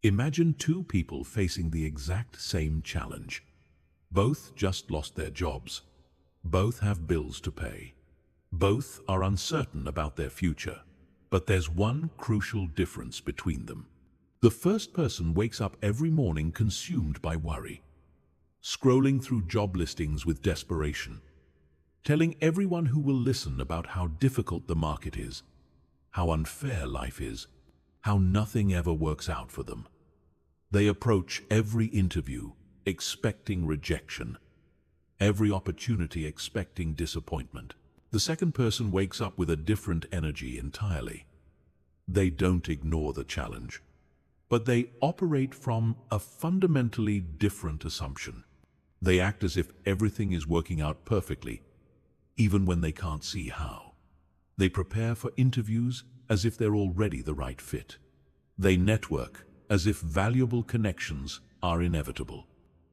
Imagine two people facing the exact same challenge. Both just lost their jobs. Both have bills to pay. Both are uncertain about their future. But there's one crucial difference between them. The first person wakes up every morning consumed by worry, scrolling through job listings with desperation, telling everyone who will listen about how difficult the market is, how unfair life is, how nothing ever works out for them. They approach every interview expecting rejection, every opportunity expecting disappointment. The second person wakes up with a different energy entirely. They don't ignore the challenge, but they operate from a fundamentally different assumption. They act as if everything is working out perfectly, even when they can't see how. They prepare for interviews as if they're already the right fit. They network as if valuable connections are inevitable.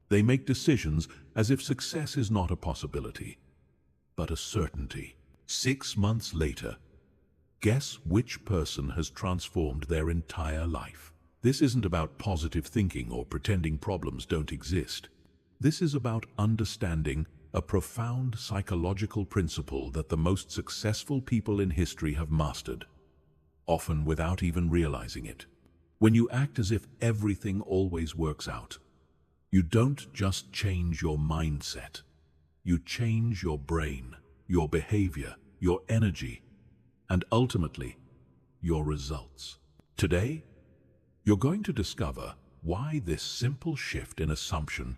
They make decisions as if success is not a possibility, but a certainty. 6 months later, guess which person has transformed their entire life? This isn't about positive thinking or pretending problems don't exist. This is about understanding a profound psychological principle that the most successful people in history have mastered, often without even realizing it. When you act as if everything always works out, you don't just change your mindset. You change your brain, your behavior, your energy, and ultimately, your results. Today, you're going to discover why this simple shift in assumption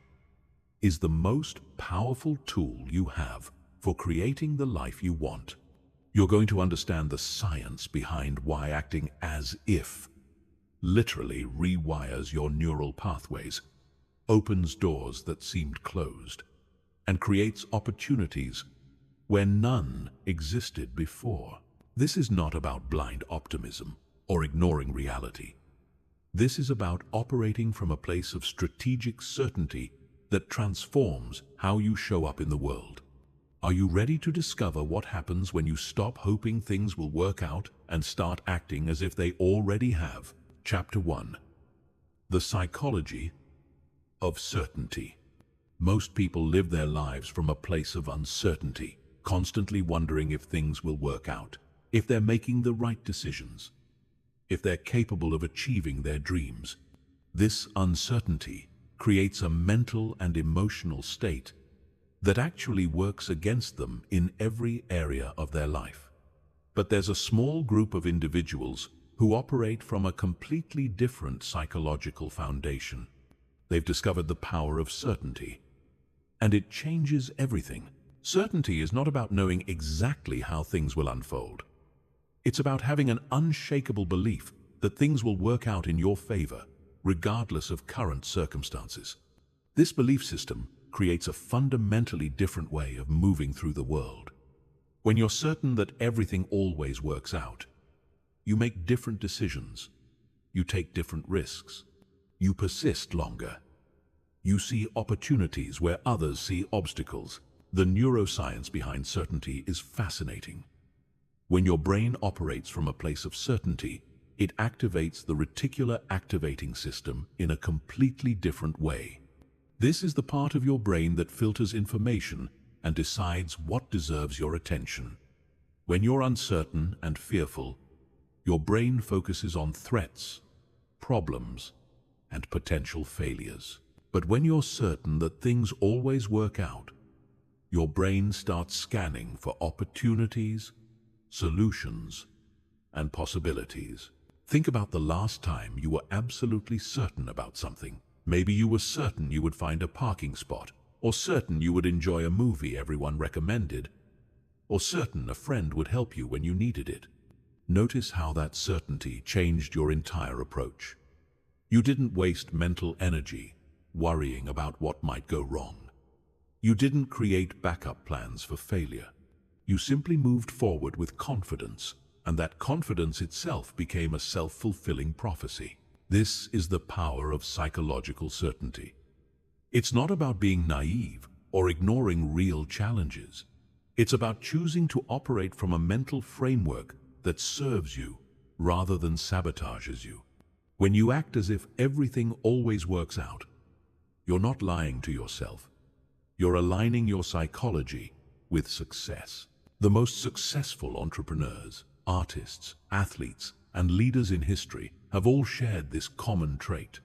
is the most powerful tool you have for creating the life you want. You're going to understand the science behind why acting as if literally rewires your neural pathways, opens doors that seemed closed, and creates opportunities where none existed before. This is not about blind optimism or ignoring reality. This is about operating from a place of strategic certainty that transforms how you show up in the world. Are you ready to discover what happens when you stop hoping things will work out and start acting as if they already have? Chapter 1. The Psychology of Certainty. Most people live their lives from a place of uncertainty, constantly wondering if things will work out, if they're making the right decisions, if they're capable of achieving their dreams. This uncertainty creates a mental and emotional state that actually works against them in every area of their life. But there's a small group of individuals who operate from a completely different psychological foundation. They've discovered the power of certainty, and it changes everything. Certainty is not about knowing exactly how things will unfold. It's about having an unshakable belief that things will work out in your favor, regardless of current circumstances. This belief system creates a fundamentally different way of moving through the world. When you're certain that everything always works out, you make different decisions. You take different risks. You persist longer. You see opportunities where others see obstacles. The neuroscience behind certainty is fascinating. When your brain operates from a place of certainty, it activates the reticular activating system in a completely different way. This is the part of your brain that filters information and decides what deserves your attention. When you're uncertain and fearful, your brain focuses on threats, problems, and potential failures. But when you're certain that things always work out, your brain starts scanning for opportunities, solutions, and possibilities. Think about the last time you were absolutely certain about something. Maybe you were certain you would find a parking spot, or certain you would enjoy a movie everyone recommended, or certain a friend would help you when you needed it. Notice how that certainty changed your entire approach. You didn't waste mental energy worrying about what might go wrong. You didn't create backup plans for failure. You simply moved forward with confidence, and that confidence itself became a self-fulfilling prophecy. This is the power of psychological certainty. It's not about being naive or ignoring real challenges. It's about choosing to operate from a mental framework that serves you rather than sabotages you. When you act as if everything always works out, you're not lying to yourself. You're aligning your psychology with success. The most successful entrepreneurs, artists, athletes, and leaders in history have all shared this common trait.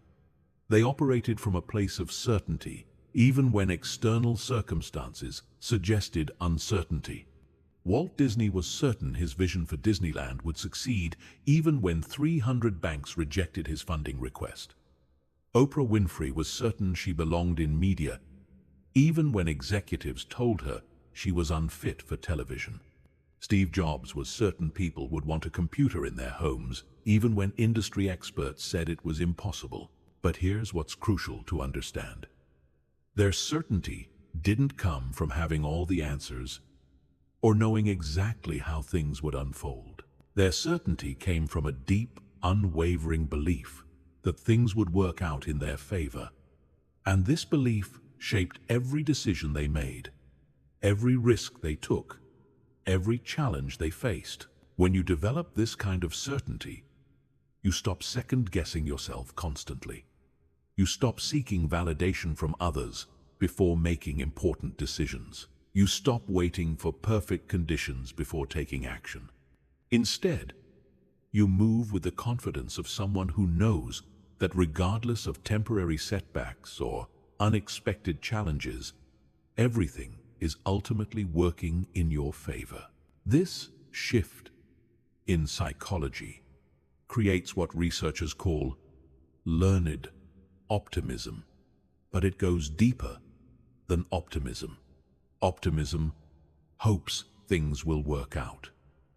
They operated from a place of certainty, even when external circumstances suggested uncertainty. Walt Disney was certain his vision for Disneyland would succeed even when 300 banks rejected his funding request. Oprah Winfrey was certain she belonged in media, even when executives told her she was unfit for television. Steve Jobs was certain people would want a computer in their homes, even when industry experts said it was impossible. But here's what's crucial to understand. Their certainty didn't come from having all the answers or knowing exactly how things would unfold. Their certainty came from a deep, unwavering belief that things would work out in their favor. And this belief shaped every decision they made, every risk they took, every challenge they faced. When you develop this kind of certainty, you stop second-guessing yourself constantly. You stop seeking validation from others before making important decisions. You stop waiting for perfect conditions before taking action. Instead, you move with the confidence of someone who knows that regardless of temporary setbacks or unexpected challenges, everything is ultimately working in your favor. This shift in psychology creates what researchers call learned optimism, but it goes deeper than optimism. Optimism hopes things will work out.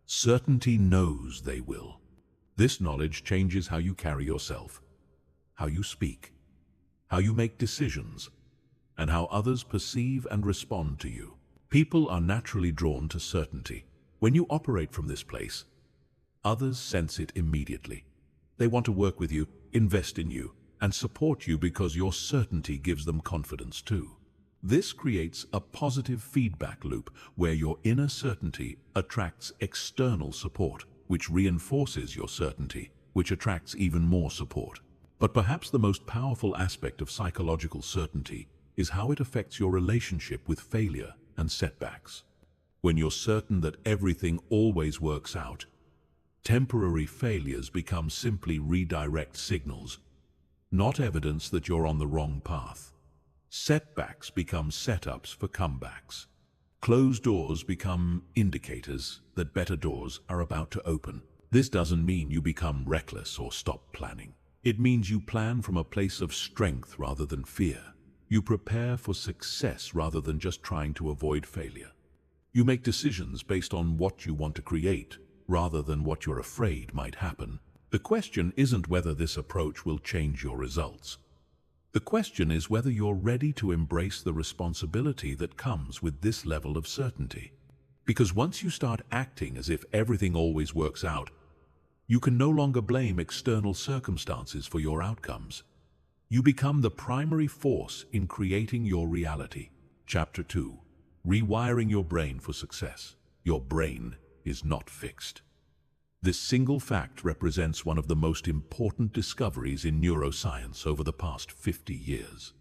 Certainty knows they will. This knowledge changes how you carry yourself, how you speak, how you make decisions, and how others perceive and respond to you. People are naturally drawn to certainty. When you operate from this place, others sense it immediately. They want to work with you, invest in you, and support you because your certainty gives them confidence too. This creates a positive feedback loop where your inner certainty attracts external support, which reinforces your certainty, which attracts even more support. But perhaps the most powerful aspect of psychological certainty is how it affects your relationship with failure and setbacks. When you're certain that everything always works out, temporary failures become simply redirect signals, not evidence that you're on the wrong path. Setbacks become setups for comebacks. Closed doors become indicators that better doors are about to open. This doesn't mean you become reckless or stop planning. It means you plan from a place of strength rather than fear. You prepare for success rather than just trying to avoid failure. You make decisions based on what you want to create rather than what you're afraid might happen. The question isn't whether this approach will change your results. The question is whether you're ready to embrace the responsibility that comes with this level of certainty. Because once you start acting as if everything always works out, you can no longer blame external circumstances for your outcomes. You become the primary force in creating your reality. Chapter 2. Rewiring your brain for success. Your brain is not fixed. This single fact represents one of the most important discoveries in neuroscience over the past 50 years.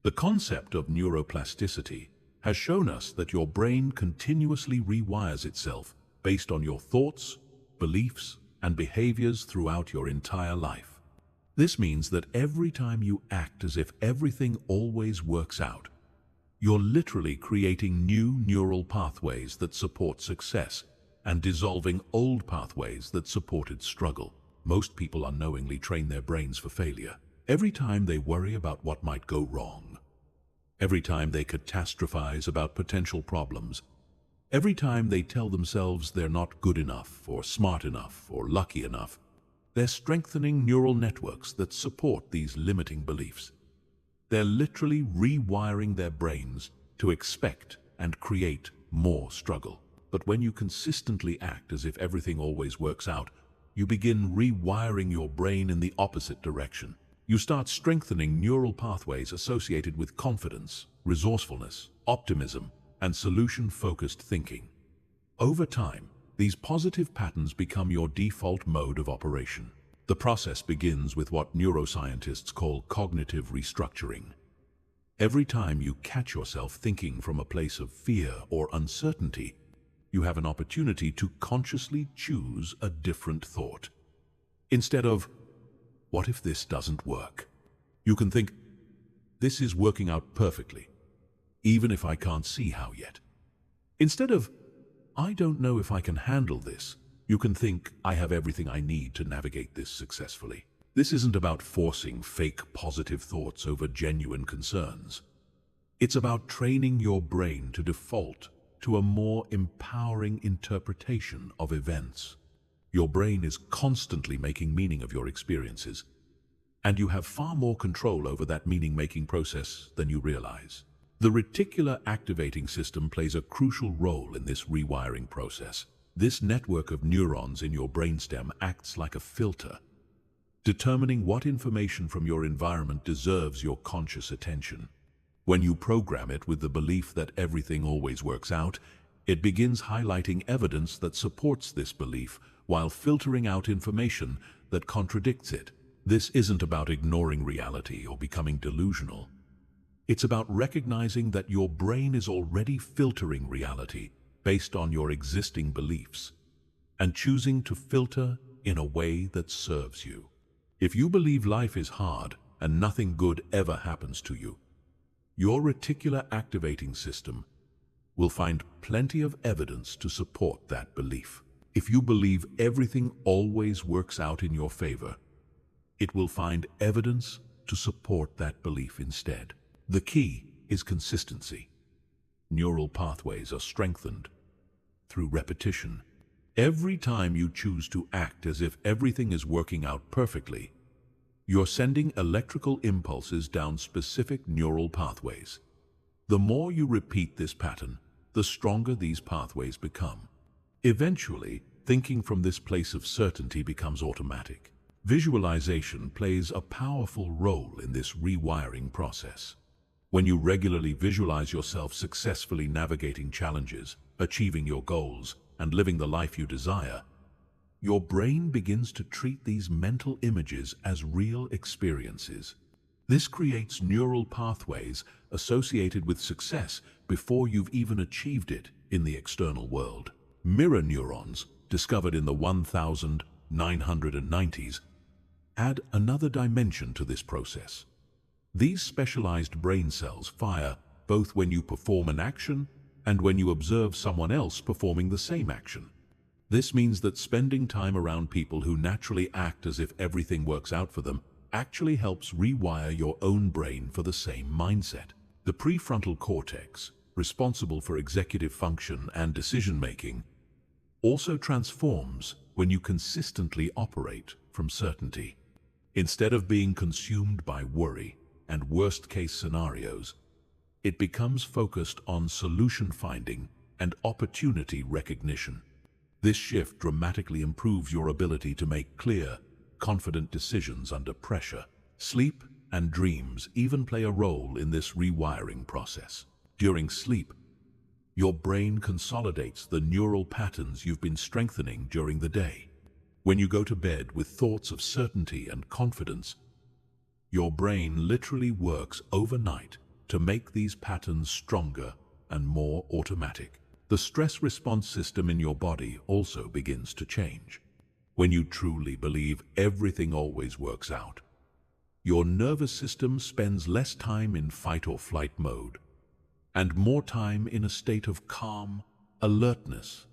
The concept of neuroplasticity has shown us that your brain continuously rewires itself based on your thoughts, beliefs, and behaviors throughout your entire life. This means that every time you act as if everything always works out, you're literally creating new neural pathways that support success and dissolving old pathways that supported struggle. Most people unknowingly train their brains for failure. Every time they worry about what might go wrong, every time they catastrophize about potential problems, every time they tell themselves they're not good enough or smart enough or lucky enough, they're strengthening neural networks that support these limiting beliefs. They're literally rewiring their brains to expect and create more struggle. But when you consistently act as if everything always works out, you begin rewiring your brain in the opposite direction. You start strengthening neural pathways associated with confidence, resourcefulness, optimism, and solution-focused thinking. Over time, these positive patterns become your default mode of operation. The process begins with what neuroscientists call cognitive restructuring. Every time you catch yourself thinking from a place of fear or uncertainty, you have an opportunity to consciously choose a different thought. Instead of, "What if this doesn't work?" you can think, "This is working out perfectly, even if I can't see how yet." Instead of, "I don't know if I can handle this," you can think, "I have everything I need to navigate this successfully." This isn't about forcing fake positive thoughts over genuine concerns. It's about training your brain to default to a more empowering interpretation of events. Your brain is constantly making meaning of your experiences, and you have far more control over that meaning-making process than you realize. The reticular activating system plays a crucial role in this rewiring process. This network of neurons in your brainstem acts like a filter, determining what information from your environment deserves your conscious attention. When you program it with the belief that everything always works out, it begins highlighting evidence that supports this belief while filtering out information that contradicts it. This isn't about ignoring reality or becoming delusional. It's about recognizing that your brain is already filtering reality based on your existing beliefs and choosing to filter in a way that serves you. If you believe life is hard and nothing good ever happens to you, your reticular activating system will find plenty of evidence to support that belief. If you believe everything always works out in your favor, it will find evidence to support that belief instead. The key is consistency. Neural pathways are strengthened through repetition. Every time you choose to act as if everything is working out perfectly, you're sending electrical impulses down specific neural pathways. The more you repeat this pattern, the stronger these pathways become. Eventually, thinking from this place of certainty becomes automatic. Visualization plays a powerful role in this rewiring process. When you regularly visualize yourself successfully navigating challenges, achieving your goals, and living the life you desire, your brain begins to treat these mental images as real experiences. This creates neural pathways associated with success before you've even achieved it in the external world. Mirror neurons, discovered in the 1990s, add another dimension to this process. These specialized brain cells fire both when you perform an action and when you observe someone else performing the same action. This means that spending time around people who naturally act as if everything works out for them actually helps rewire your own brain for the same mindset. The prefrontal cortex, responsible for executive function and decision-making, also transforms when you consistently operate from certainty. Instead of being consumed by worry and worst-case scenarios, it becomes focused on solution finding and opportunity recognition. This shift dramatically improves your ability to make clear, confident decisions under pressure. Sleep and dreams even play a role in this rewiring process. During sleep, your brain consolidates the neural patterns you've been strengthening during the day. When you go to bed with thoughts of certainty and confidence, your brain literally works overnight to make these patterns stronger and more automatic. The stress response system in your body also begins to change. When you truly believe everything always works out, your nervous system spends less time in fight or flight mode and more time in a state of calm alertness.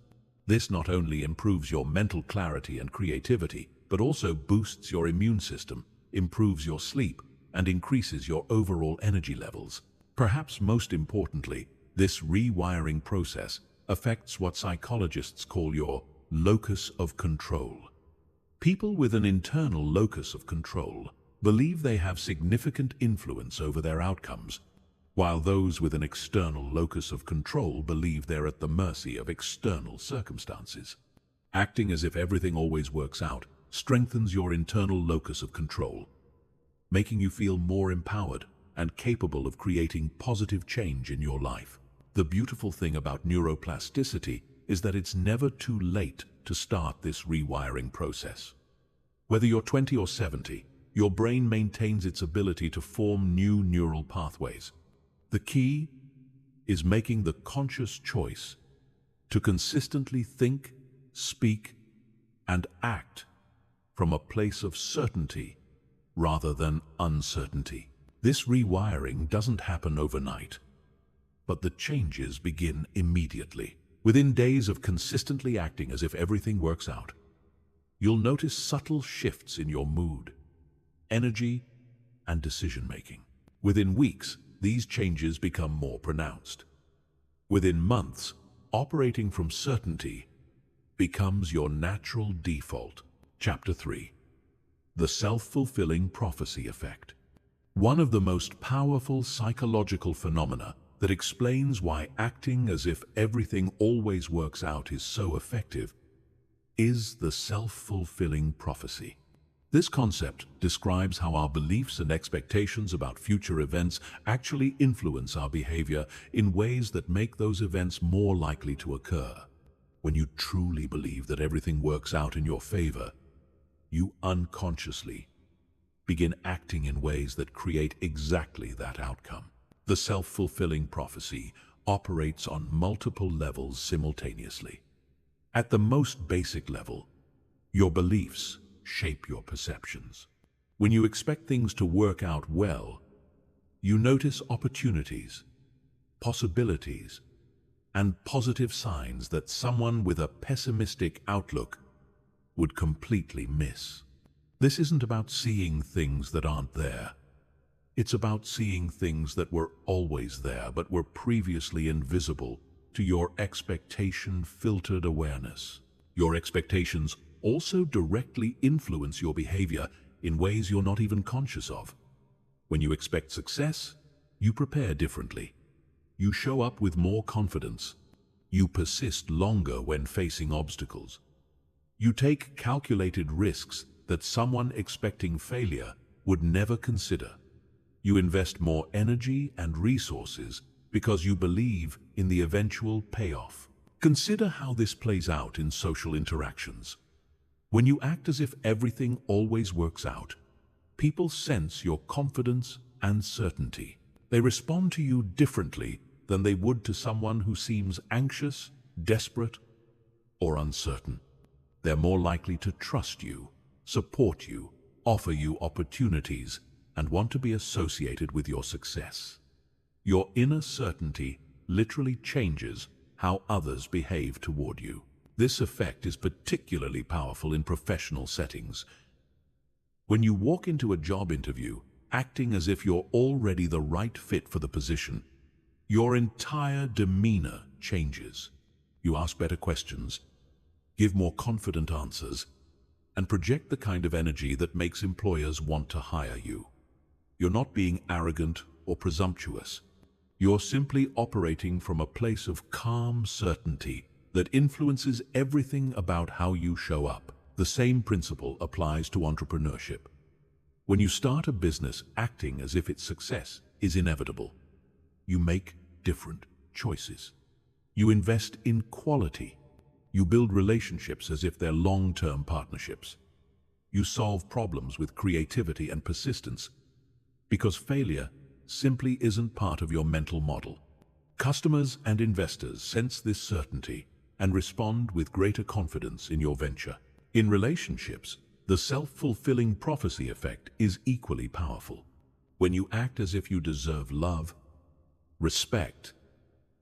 This not only improves your mental clarity and creativity, but also boosts your immune system, improves your sleep, and increases your overall energy levels. Perhaps most importantly, this rewiring process affects what psychologists call your locus of control. People with an internal locus of control believe they have significant influence over their outcomes, while those with an external locus of control believe they're at the mercy of external circumstances. Acting as if everything always works out strengthens your internal locus of control, making you feel more empowered and capable of creating positive change in your life. The beautiful thing about neuroplasticity is that it's never too late to start this rewiring process. Whether you're 20 or 70, your brain maintains its ability to form new neural pathways. The key is making the conscious choice to consistently think, speak, and act from a place of certainty rather than uncertainty. This rewiring doesn't happen overnight, but the changes begin immediately. Within days of consistently acting as if everything works out, you'll notice subtle shifts in your mood, energy, and decision-making. Within weeks, these changes become more pronounced. Within months, operating from certainty becomes your natural default. Chapter 3. The self-fulfilling prophecy effect. One of the most powerful psychological phenomena that explains why acting as if everything always works out is so effective is the self-fulfilling prophecy. This concept describes how our beliefs and expectations about future events actually influence our behavior in ways that make those events more likely to occur. When you truly believe that everything works out in your favor, you unconsciously begin acting in ways that create exactly that outcome. The self-fulfilling prophecy operates on multiple levels simultaneously. At the most basic level, your beliefs shape your perceptions. When you expect things to work out well, you notice opportunities, possibilities, and positive signs that someone with a pessimistic outlook would completely miss. This isn't about seeing things that aren't there. It's about seeing things that were always there but were previously invisible to your expectation-filtered awareness. Your expectations also directly influence your behavior in ways you're not even conscious of. When you expect success, you prepare differently. You show up with more confidence. You persist longer when facing obstacles. You take calculated risks that someone expecting failure would never consider. You invest more energy and resources because you believe in the eventual payoff. Consider how this plays out in social interactions. When you act as if everything always works out, people sense your confidence and certainty. They respond to you differently than they would to someone who seems anxious, desperate, or uncertain. They're more likely to trust you, support you, offer you opportunities, and want to be associated with your success. Your inner certainty literally changes how others behave toward you. This effect is particularly powerful in professional settings. When you walk into a job interview, acting as if you're already the right fit for the position, your entire demeanor changes. You ask better questions, give more confident answers, and project the kind of energy that makes employers want to hire you. You're not being arrogant or presumptuous. You're simply operating from a place of calm certainty that influences everything about how you show up. The same principle applies to entrepreneurship. When you start a business, acting as if its success is inevitable, you make different choices. You invest in quality. You build relationships as if they're long-term partnerships. You solve problems with creativity and persistence because failure simply isn't part of your mental model. Customers and investors sense this certainty and respond with greater confidence in your venture. In relationships, the self-fulfilling prophecy effect is equally powerful. When you act as if you deserve love, respect,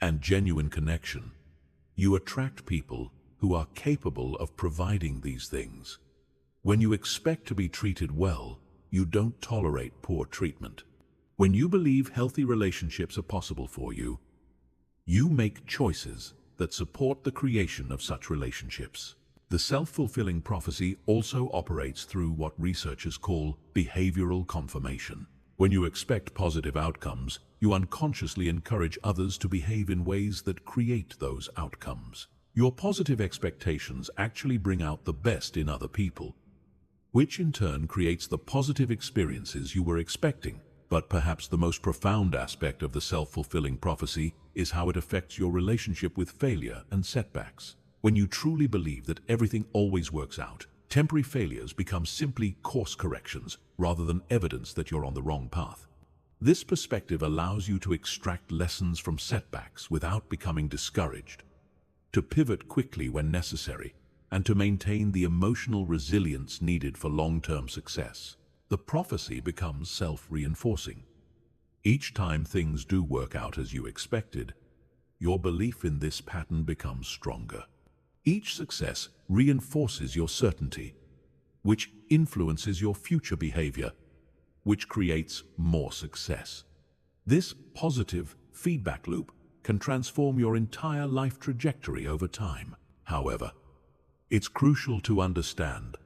and genuine connection, you attract people who are capable of providing these things. When you expect to be treated well, you don't tolerate poor treatment. When you believe healthy relationships are possible for you, you make choices that support the creation of such relationships. The self-fulfilling prophecy also operates through what researchers call behavioral confirmation. When you expect positive outcomes, you unconsciously encourage others to behave in ways that create those outcomes. Your positive expectations actually bring out the best in other people, which in turn creates the positive experiences you were expecting. But perhaps the most profound aspect of the self-fulfilling prophecy is how it affects your relationship with failure and setbacks. When you truly believe that everything always works out, Temporary failures become simply course corrections rather than evidence that you're on the wrong path. This perspective allows you to extract lessons from setbacks without becoming discouraged, to pivot quickly when necessary, and to maintain the emotional resilience needed for long-term success. The prophecy becomes self-reinforcing. Each time things do work out as you expected, your belief in this pattern becomes stronger. Each success reinforces your certainty, which influences your future behavior, which creates more success. This positive feedback loop can transform your entire life trajectory over time. However, it's crucial to understand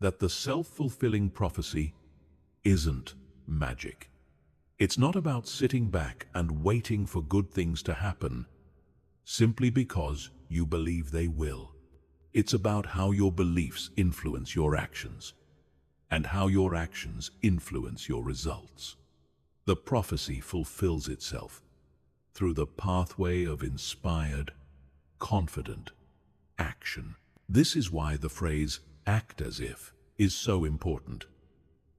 that the self-fulfilling prophecy isn't magic. It's not about sitting back and waiting for good things to happen simply because you believe they will. It's about how your beliefs influence your actions, and how your actions influence your results. The prophecy fulfills itself through the pathway of inspired, confident action. This is why the phrase, "act as if," is so important.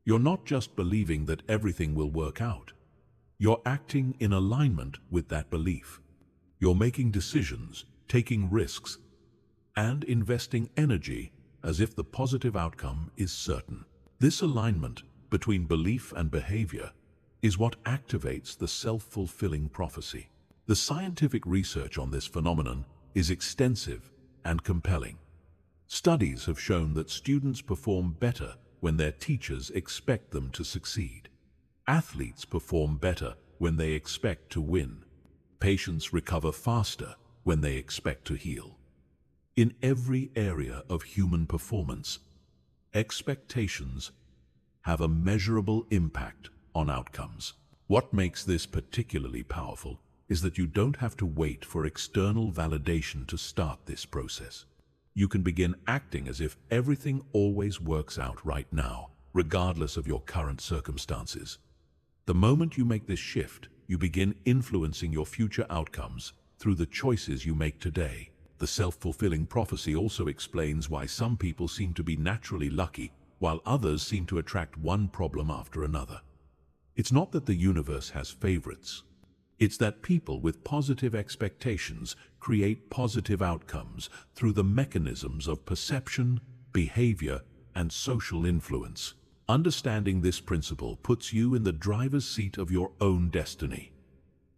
You're not just believing that everything will work out. You're acting in alignment with that belief. You're making decisions, taking risks, and investing energy as if the positive outcome is certain. This alignment between belief and behavior is what activates the self-fulfilling prophecy. The scientific research on this phenomenon is extensive and compelling. Studies have shown that students perform better when their teachers expect them to succeed. Athletes perform better when they expect to win. Patients recover faster when they expect to heal. In every area of human performance, expectations have a measurable impact on outcomes. What makes this particularly powerful is that you don't have to wait for external validation to start this process. You can begin acting as if everything always works out right now, regardless of your current circumstances. The moment you make this shift, you begin influencing your future outcomes through the choices you make today. The self-fulfilling prophecy also explains why some people seem to be naturally lucky, while others seem to attract one problem after another. It's not that the universe has favorites. It's that people with positive expectations create positive outcomes through the mechanisms of perception, behavior, and social influence. Understanding this principle puts you in the driver's seat of your own destiny.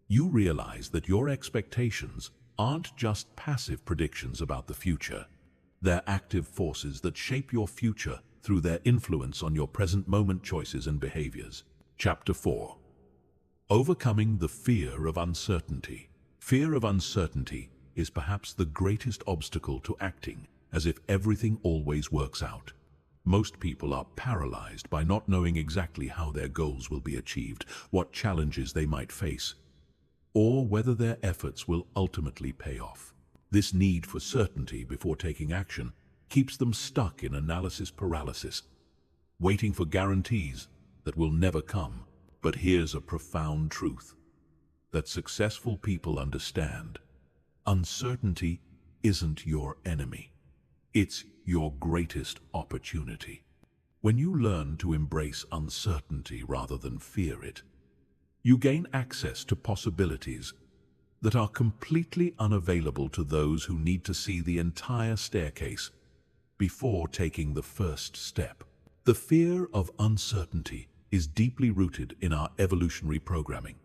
You realize that your expectations aren't just passive predictions about the future. They're active forces that shape your future through their influence on your present moment choices and behaviors. Chapter 4. Overcoming the fear of uncertainty. Fear of uncertainty is perhaps the greatest obstacle to acting as if everything always works out. Most people are paralyzed by not knowing exactly how their goals will be achieved, what challenges they might face, or whether their efforts will ultimately pay off. This need for certainty before taking action keeps them stuck in analysis paralysis, waiting for guarantees that will never come. But here's a profound truth that successful people understand. Uncertainty isn't your enemy. It's your greatest opportunity. When you learn to embrace uncertainty rather than fear it, you gain access to possibilities that are completely unavailable to those who need to see the entire staircase before taking the first step. The fear of uncertainty is deeply rooted in our evolutionary programming.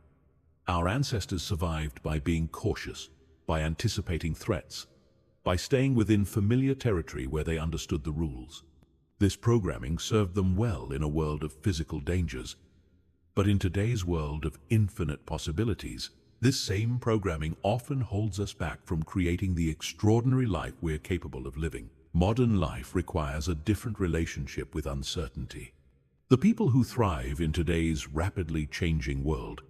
Our ancestors survived by being cautious, by anticipating threats, by staying within familiar territory where they understood the rules. This programming served them well in a world of physical dangers. But in today's world of infinite possibilities, this same programming often holds us back from creating the extraordinary life we're capable of living. Modern life requires a different relationship with uncertainty. The people who thrive in today's rapidly changing world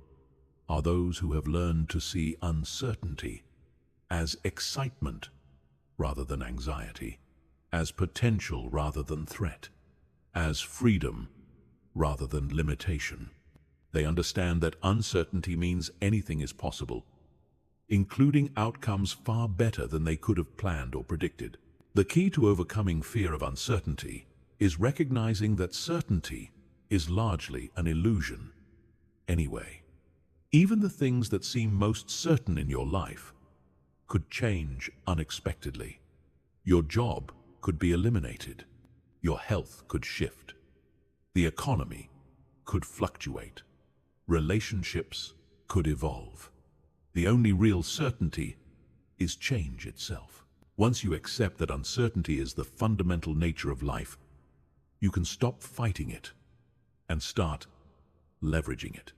are those who have learned to see uncertainty as excitement rather than anxiety, as potential rather than threat, as freedom rather than limitation. They understand that uncertainty means anything is possible, including outcomes far better than they could have planned or predicted. The key to overcoming fear of uncertainty is recognizing that certainty is largely an illusion anyway. Even the things that seem most certain in your life could change unexpectedly. Your job could be eliminated. Your health could shift. The economy could fluctuate. Relationships could evolve. The only real certainty is change itself. Once you accept that uncertainty is the fundamental nature of life, you can stop fighting it and start leveraging it.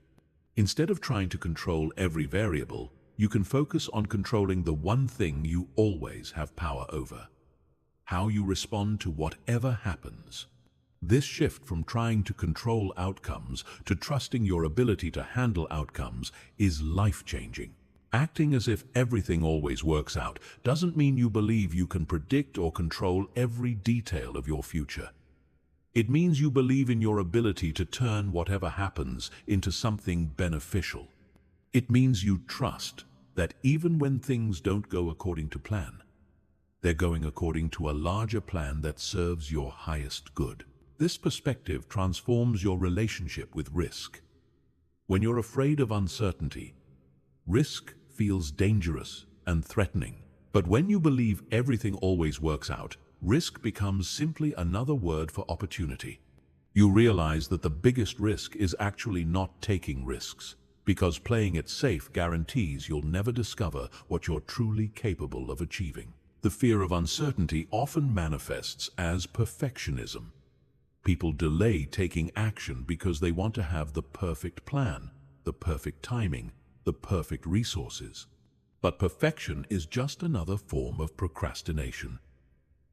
Instead of trying to control every variable, you can focus on controlling the one thing you always have power over: how you respond to whatever happens. This shift from trying to control outcomes to trusting your ability to handle outcomes is life-changing. Acting as if everything always works out doesn't mean you believe you can predict or control every detail of your future. It means you believe in your ability to turn whatever happens into something beneficial. It means you trust that even when things don't go according to plan, they're going according to a larger plan that serves your highest good. This perspective transforms your relationship with risk. When you're afraid of uncertainty, risk feels dangerous and threatening. But when you believe everything always works out, risk becomes simply another word for opportunity. You realize that the biggest risk is actually not taking risks, because playing it safe guarantees you'll never discover what you're truly capable of achieving. The fear of uncertainty often manifests as perfectionism. People delay taking action because they want to have the perfect plan, the perfect timing, the perfect resources. But perfection is just another form of procrastination.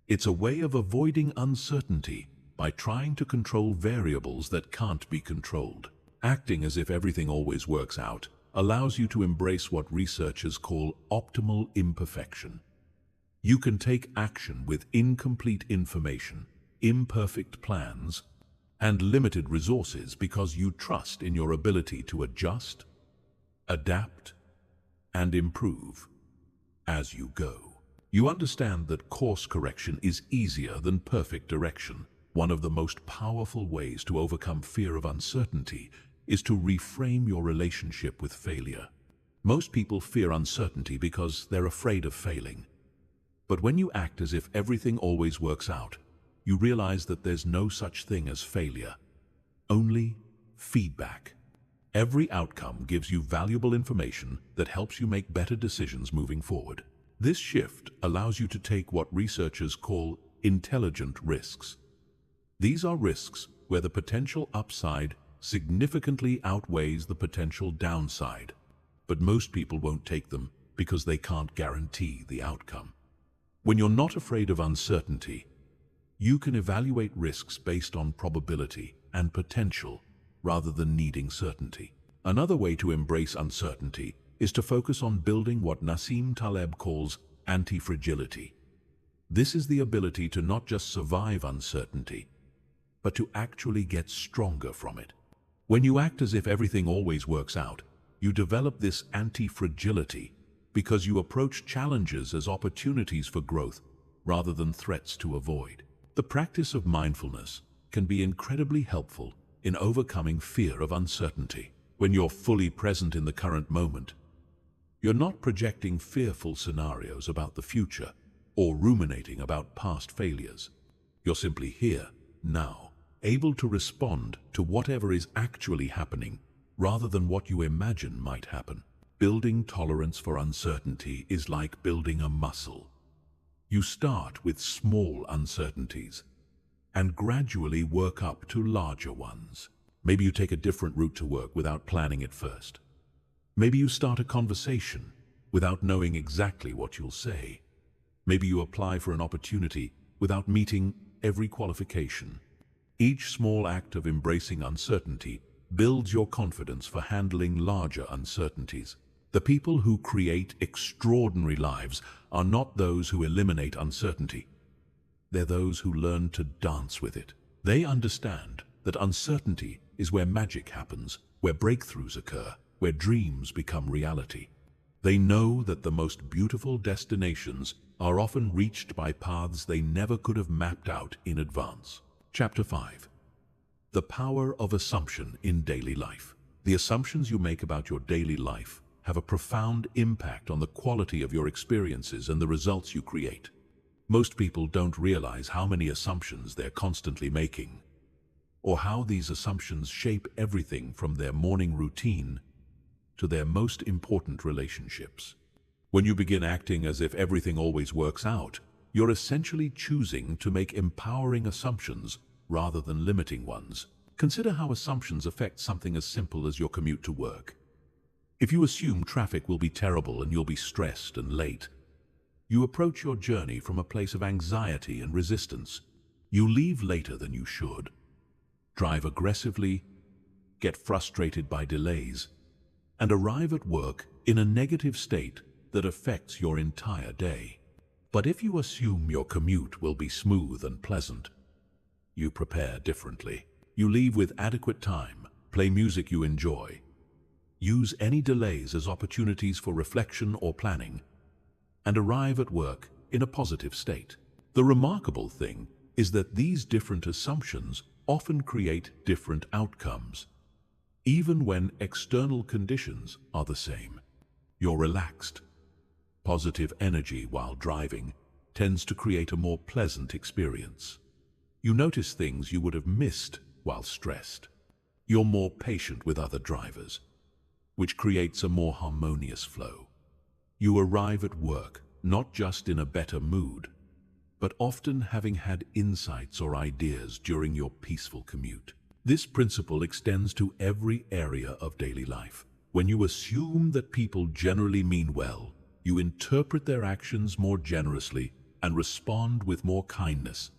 It's a way of avoiding uncertainty by trying to control variables that can't be controlled. Acting as if everything always works out allows you to embrace what researchers call optimal imperfection. You can take action with incomplete information, imperfect plans, and limited resources because you trust in your ability to adjust, adapt, and improve as you go. You understand that course correction is easier than perfect direction. One of the most powerful ways to overcome fear of uncertainty is to reframe your relationship with failure. Most people fear uncertainty because they're afraid of failing. But when you act as if everything always works out, you realize that there's no such thing as failure, only feedback. Every outcome gives you valuable information that helps you make better decisions moving forward. This shift allows you to take what researchers call intelligent risks. These are risks where the potential upside significantly outweighs the potential downside, but most people won't take them because they can't guarantee the outcome. When you're not afraid of uncertainty, you can evaluate risks based on probability and potential rather than needing certainty. Another way to embrace uncertainty is to focus on building what Nassim Taleb calls anti-fragility. This is the ability to not just survive uncertainty, but to actually get stronger from it. When you act as if everything always works out, you develop this anti-fragility because you approach challenges as opportunities for growth rather than threats to avoid. The practice of mindfulness can be incredibly helpful in overcoming fear of uncertainty. When you're fully present in the current moment, you're not projecting fearful scenarios about the future or ruminating about past failures. You're simply here, now, able to respond to whatever is actually happening rather than what you imagine might happen. Building tolerance for uncertainty is like building a muscle. You start with small uncertainties and gradually work up to larger ones. Maybe you take a different route to work without planning it first. Maybe you start a conversation without knowing exactly what you'll say. Maybe you apply for an opportunity without meeting every qualification. Each small act of embracing uncertainty builds your confidence for handling larger uncertainties. The people who create extraordinary lives are not those who eliminate uncertainty. They're those who learn to dance with it. They understand that uncertainty is where magic happens, where breakthroughs occur, where dreams become reality. They know that the most beautiful destinations are often reached by paths they never could have mapped out in advance. Chapter 5. The power of assumption in daily life. The assumptions you make about your daily life have a profound impact on the quality of your experiences and the results you create. Most people don't realize how many assumptions they're constantly making, or how these assumptions shape everything from their morning routine to their most important relationships. When you begin acting as if everything always works out, you're essentially choosing to make empowering assumptions rather than limiting ones. Consider how assumptions affect something as simple as your commute to work. If you assume traffic will be terrible and you'll be stressed and late, you approach your journey from a place of anxiety and resistance. You leave later than you should, drive aggressively, get frustrated by delays, and arrive at work in a negative state that affects your entire day. But if you assume your commute will be smooth and pleasant, you prepare differently. You leave with adequate time, play music you enjoy, use any delays as opportunities for reflection or planning, and arrive at work in a positive state. The remarkable thing is that these different assumptions often create different outcomes, even when external conditions are the same. You're relaxed. Positive energy while driving tends to create a more pleasant experience. You notice things you would have missed while stressed. You're more patient with other drivers, which creates a more harmonious flow. You arrive at work not just in a better mood, but often having had insights or ideas during your peaceful commute. This principle extends to every area of daily life. When you assume that people generally mean well, you interpret their actions more generously and respond with more kindness,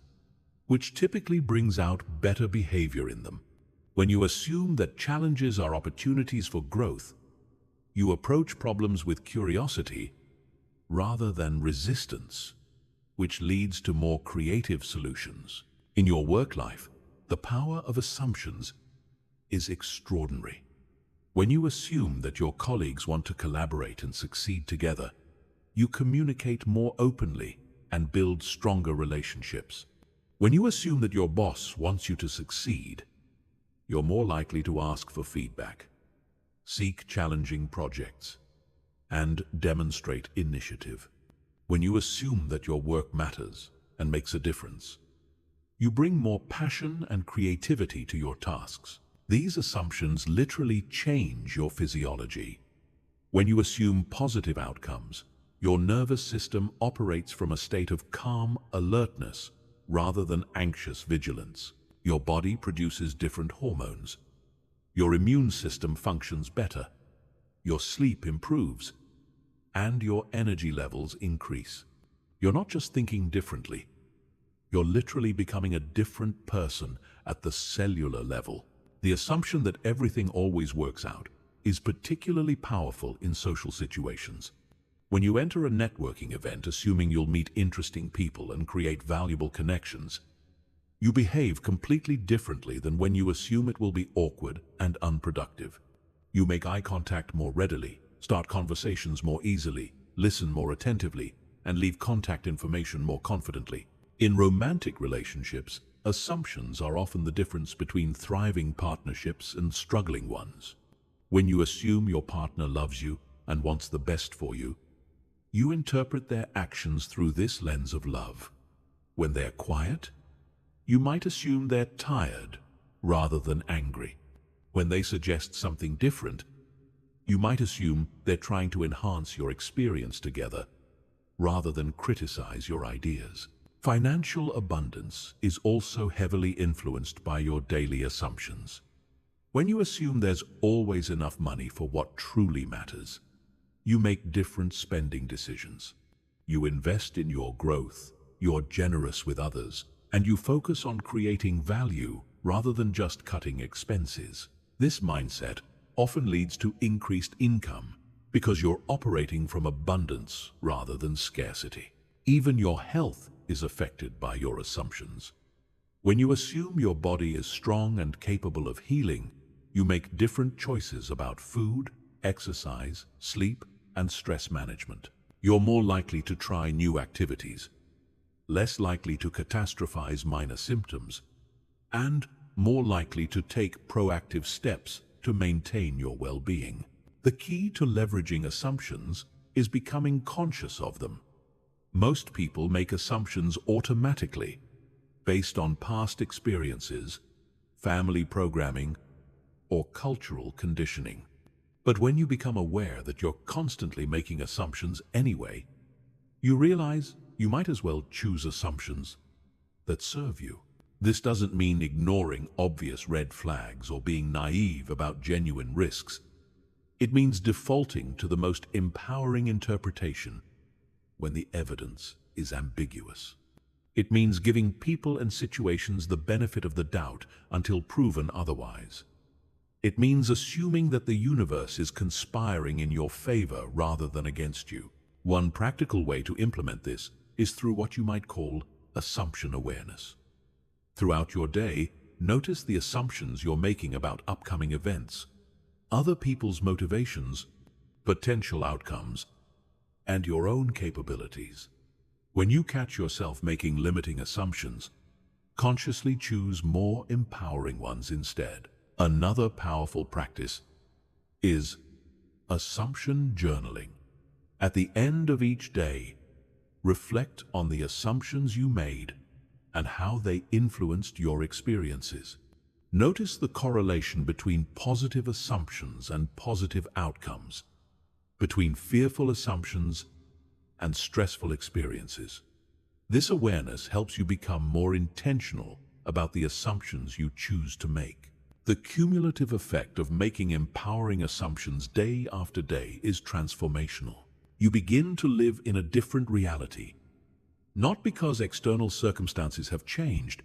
which typically brings out better behavior in them. When you assume that challenges are opportunities for growth, you approach problems with curiosity rather than resistance, which leads to more creative solutions. In your work life, the power of assumptions is extraordinary. When you assume that your colleagues want to collaborate and succeed together, you communicate more openly and build stronger relationships. When you assume that your boss wants you to succeed, you're more likely to ask for feedback, seek challenging projects, and demonstrate initiative. When you assume that your work matters and makes a difference, you bring more passion and creativity to your tasks. These assumptions literally change your physiology. When you assume positive outcomes, your nervous system operates from a state of calm alertness rather than anxious vigilance. Your body produces different hormones. Your immune system functions better. Your sleep improves, and your energy levels increase. You're not just thinking differently. You're literally becoming a different person at the cellular level. The assumption that everything always works out is particularly powerful in social situations. When you enter a networking event assuming you'll meet interesting people and create valuable connections, you behave completely differently than when you assume it will be awkward and unproductive. You make eye contact more readily, start conversations more easily, listen more attentively, and leave contact information more confidently. In romantic relationships, assumptions are often the difference between thriving partnerships and struggling ones. When you assume your partner loves you and wants the best for you, you interpret their actions through this lens of love. When they're quiet, you might assume they're tired rather than angry. When they suggest something different, you might assume they're trying to enhance your experience together rather than criticize your ideas. Financial abundance is also heavily influenced by your daily assumptions. When you assume there's always enough money for what truly matters, you make different spending decisions. You invest in your growth, you're generous with others, and you focus on creating value rather than just cutting expenses. This mindset often leads to increased income because you're operating from abundance rather than scarcity. Even your health is affected by your assumptions. When you assume your body is strong and capable of healing, you make different choices about food, exercise, sleep, and stress management. You're more likely to try new activities, less likely to catastrophize minor symptoms, and more likely to take proactive steps to maintain your well-being. The key to leveraging assumptions is becoming conscious of them. Most people make assumptions automatically, based on past experiences, family programming, or cultural conditioning. But when you become aware that you're constantly making assumptions anyway, you realize you might as well choose assumptions that serve you. This doesn't mean ignoring obvious red flags or being naive about genuine risks. It means defaulting to the most empowering interpretation when the evidence is ambiguous. It means giving people and situations the benefit of the doubt until proven otherwise. It means assuming that the universe is conspiring in your favor rather than against you. One practical way to implement this is through what you might call assumption awareness. Throughout your day, notice the assumptions you're making about upcoming events, other people's motivations, potential outcomes, and your own capabilities. When you catch yourself making limiting assumptions, consciously choose more empowering ones instead. Another powerful practice is assumption journaling. At the end of each day, reflect on the assumptions you made and how they influenced your experiences. Notice the correlation between positive assumptions and positive outcomes, between fearful assumptions and stressful experiences. This awareness helps you become more intentional about the assumptions you choose to make. The cumulative effect of making empowering assumptions day after day is transformational. You begin to live in a different reality, not because external circumstances have changed,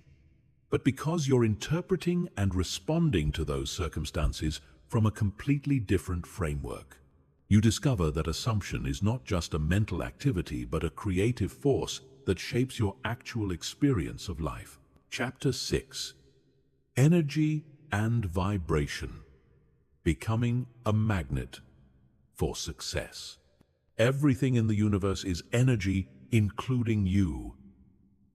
but because you're interpreting and responding to those circumstances from a completely different framework. You discover that assumption is not just a mental activity, but a creative force that shapes your actual experience of life. Chapter 6: Energy and Vibration. Becoming a magnet for success. Everything in the universe is energy, including you.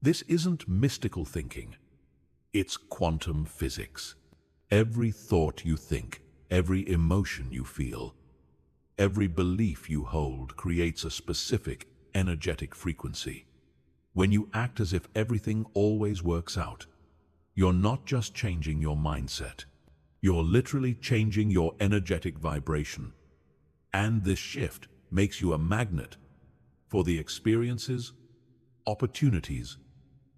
This isn't mystical thinking. It's quantum physics. Every thought you think, every emotion you feel, every belief you hold creates a specific energetic frequency. When you act as if everything always works out, you're not just changing your mindset. You're literally changing your energetic vibration. And this shift makes you a magnet for the experiences, opportunities,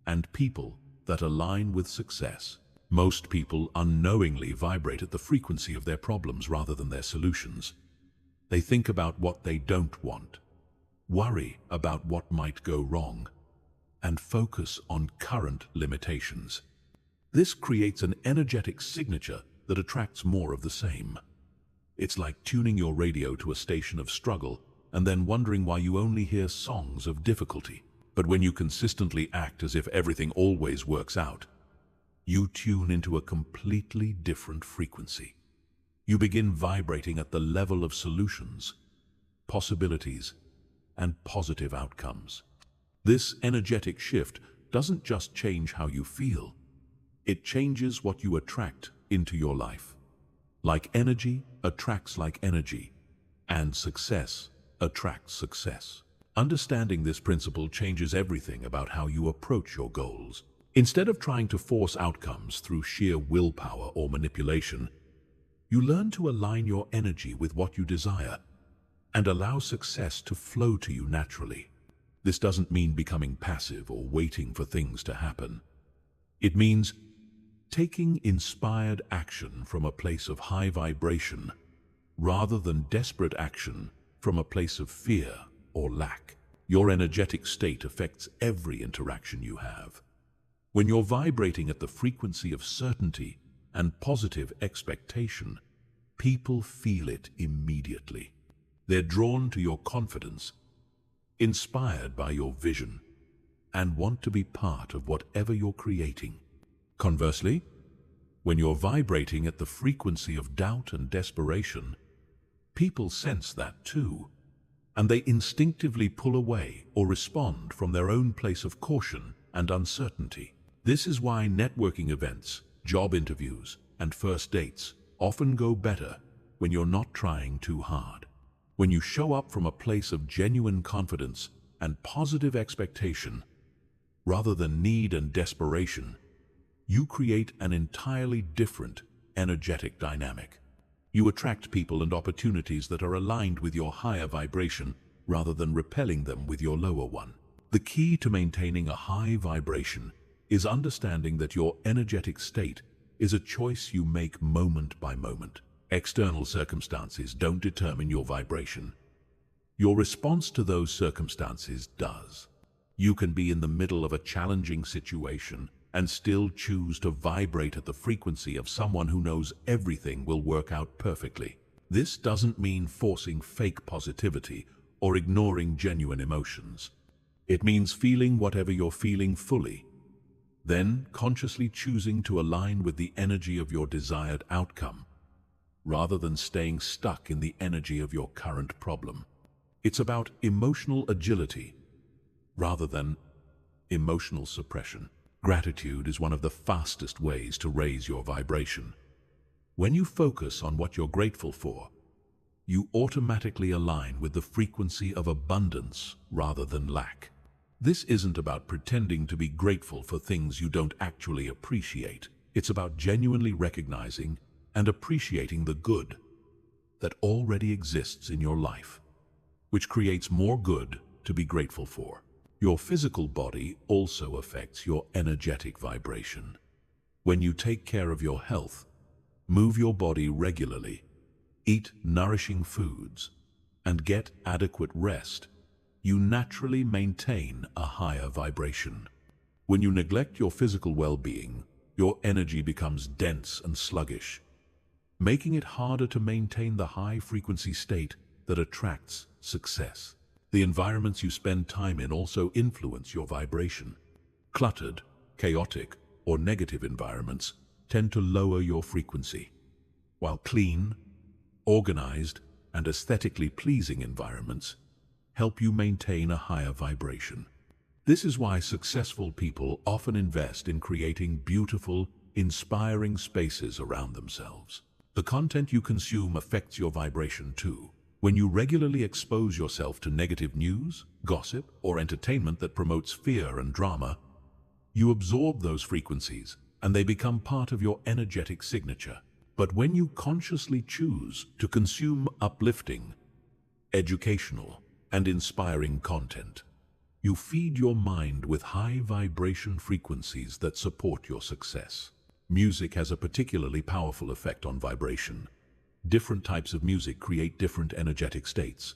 and people that align with success. Most people unknowingly vibrate at the frequency of their problems rather than their solutions. They think about what they don't want, worry about what might go wrong, and focus on current limitations. This creates an energetic signature that attracts more of the same. It's like tuning your radio to a station of struggle and then wondering why you only hear songs of difficulty. But when you consistently act as if everything always works out, you tune into a completely different frequency. You begin vibrating at the level of solutions, possibilities, and positive outcomes. This energetic shift doesn't just change how you feel, it changes what you attract into your life. Like energy attracts like energy, and success attracts success. Understanding this principle changes everything about how you approach your goals. Instead of trying to force outcomes through sheer willpower or manipulation, you learn to align your energy with what you desire and allow success to flow to you naturally. This doesn't mean becoming passive or waiting for things to happen. It means taking inspired action from a place of high vibration rather than desperate action from a place of fear or lack. Your energetic state affects every interaction you have. When you're vibrating at the frequency of certainty and positive expectation, people feel it immediately. They're drawn to your confidence, inspired by your vision, and want to be part of whatever you're creating. Conversely, when you're vibrating at the frequency of doubt and desperation, people sense that too. and they instinctively pull away or respond from their own place of caution and uncertainty. This is why networking events, job interviews, and first dates often go better when you're not trying too hard. When you show up from a place of genuine confidence and positive expectation, rather than need and desperation, you create an entirely different, energetic dynamic. You attract people and opportunities that are aligned with your higher vibration rather than repelling them with your lower one. The key to maintaining a high vibration is understanding that your energetic state is a choice you make moment by moment. External circumstances don't determine your vibration. Your response to those circumstances does. You can be in the middle of a challenging situation and still choose to vibrate at the frequency of someone who knows everything will work out perfectly. This doesn't mean forcing fake positivity or ignoring genuine emotions. It means feeling whatever you're feeling fully, then consciously choosing to align with the energy of your desired outcome, rather than staying stuck in the energy of your current problem. It's about emotional agility, rather than emotional suppression. Gratitude is one of the fastest ways to raise your vibration. When you focus on what you're grateful for, you automatically align with the frequency of abundance rather than lack. This isn't about pretending to be grateful for things you don't actually appreciate. It's about genuinely recognizing and appreciating the good that already exists in your life, which creates more good to be grateful for. Your physical body also affects your energetic vibration. When you take care of your health, move your body regularly, eat nourishing foods, and get adequate rest, you naturally maintain a higher vibration. When you neglect your physical well-being, your energy becomes dense and sluggish, making it harder to maintain the high-frequency state that attracts success. The environments you spend time in also influence your vibration. Cluttered, chaotic, or negative environments tend to lower your frequency, while clean, organized, and aesthetically pleasing environments help you maintain a higher vibration. This is why successful people often invest in creating beautiful, inspiring spaces around themselves. The content you consume affects your vibration too. When you regularly expose yourself to negative news, gossip, or entertainment that promotes fear and drama, you absorb those frequencies and they become part of your energetic signature. But when you consciously choose to consume uplifting, educational, and inspiring content, you feed your mind with high vibration frequencies that support your success. Music has a particularly powerful effect on vibration. Different types of music create different energetic states.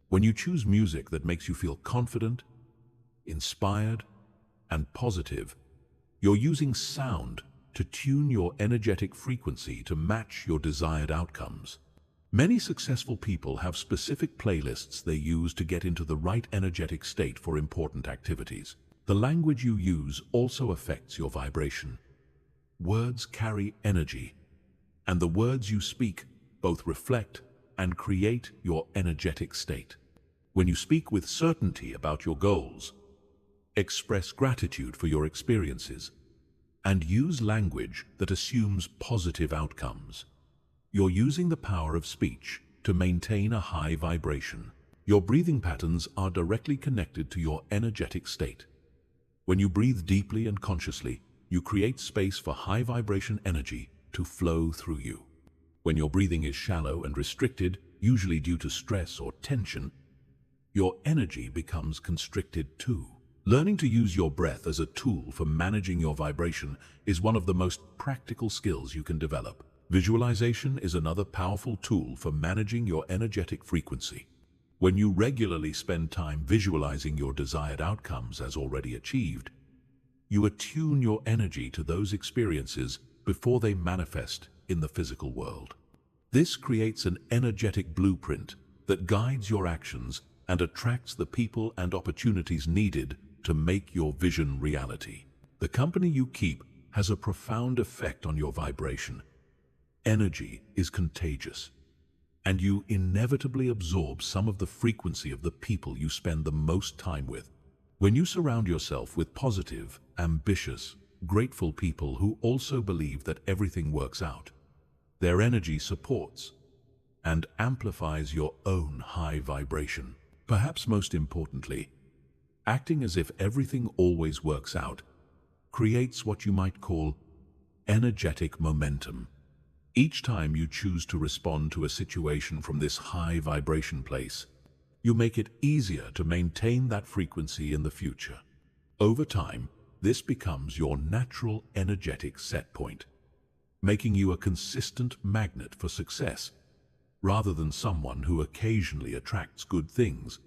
When you choose music that makes you feel confident, inspired, and positive, you're using sound to tune your energetic frequency to match your desired outcomes. Many successful people have specific playlists they use to get into the right energetic state for important activities. The language you use also affects your vibration. Words carry energy, and the words you speak both reflect and create your energetic state. When you speak with certainty about your goals, express gratitude for your experiences, and use language that assumes positive outcomes, you're using the power of speech to maintain a high vibration. Your breathing patterns are directly connected to your energetic state. When you breathe deeply and consciously, you create space for high vibration energy to flow through you. When your breathing is shallow and restricted, usually due to stress or tension, your energy becomes constricted too. Learning to use your breath as a tool for managing your vibration is one of the most practical skills you can develop. Visualization is another powerful tool for managing your energetic frequency. When you regularly spend time visualizing your desired outcomes as already achieved, you attune your energy to those experiences before they manifest in the physical world. This creates an energetic blueprint that guides your actions and attracts the people and opportunities needed to make your vision reality. The company you keep has a profound effect on your vibration. Energy is contagious, and you inevitably absorb some of the frequency of the people you spend the most time with. When you surround yourself with positive, ambitious, grateful people who also believe that everything works out, their energy supports and amplifies your own high vibration. Perhaps most importantly, acting as if everything always works out creates what you might call energetic momentum. Each time you choose to respond to a situation from this high vibration place, you make it easier to maintain that frequency in the future. Over time, this becomes your natural energetic set point, making you a consistent magnet for success, rather than someone who occasionally attracts good things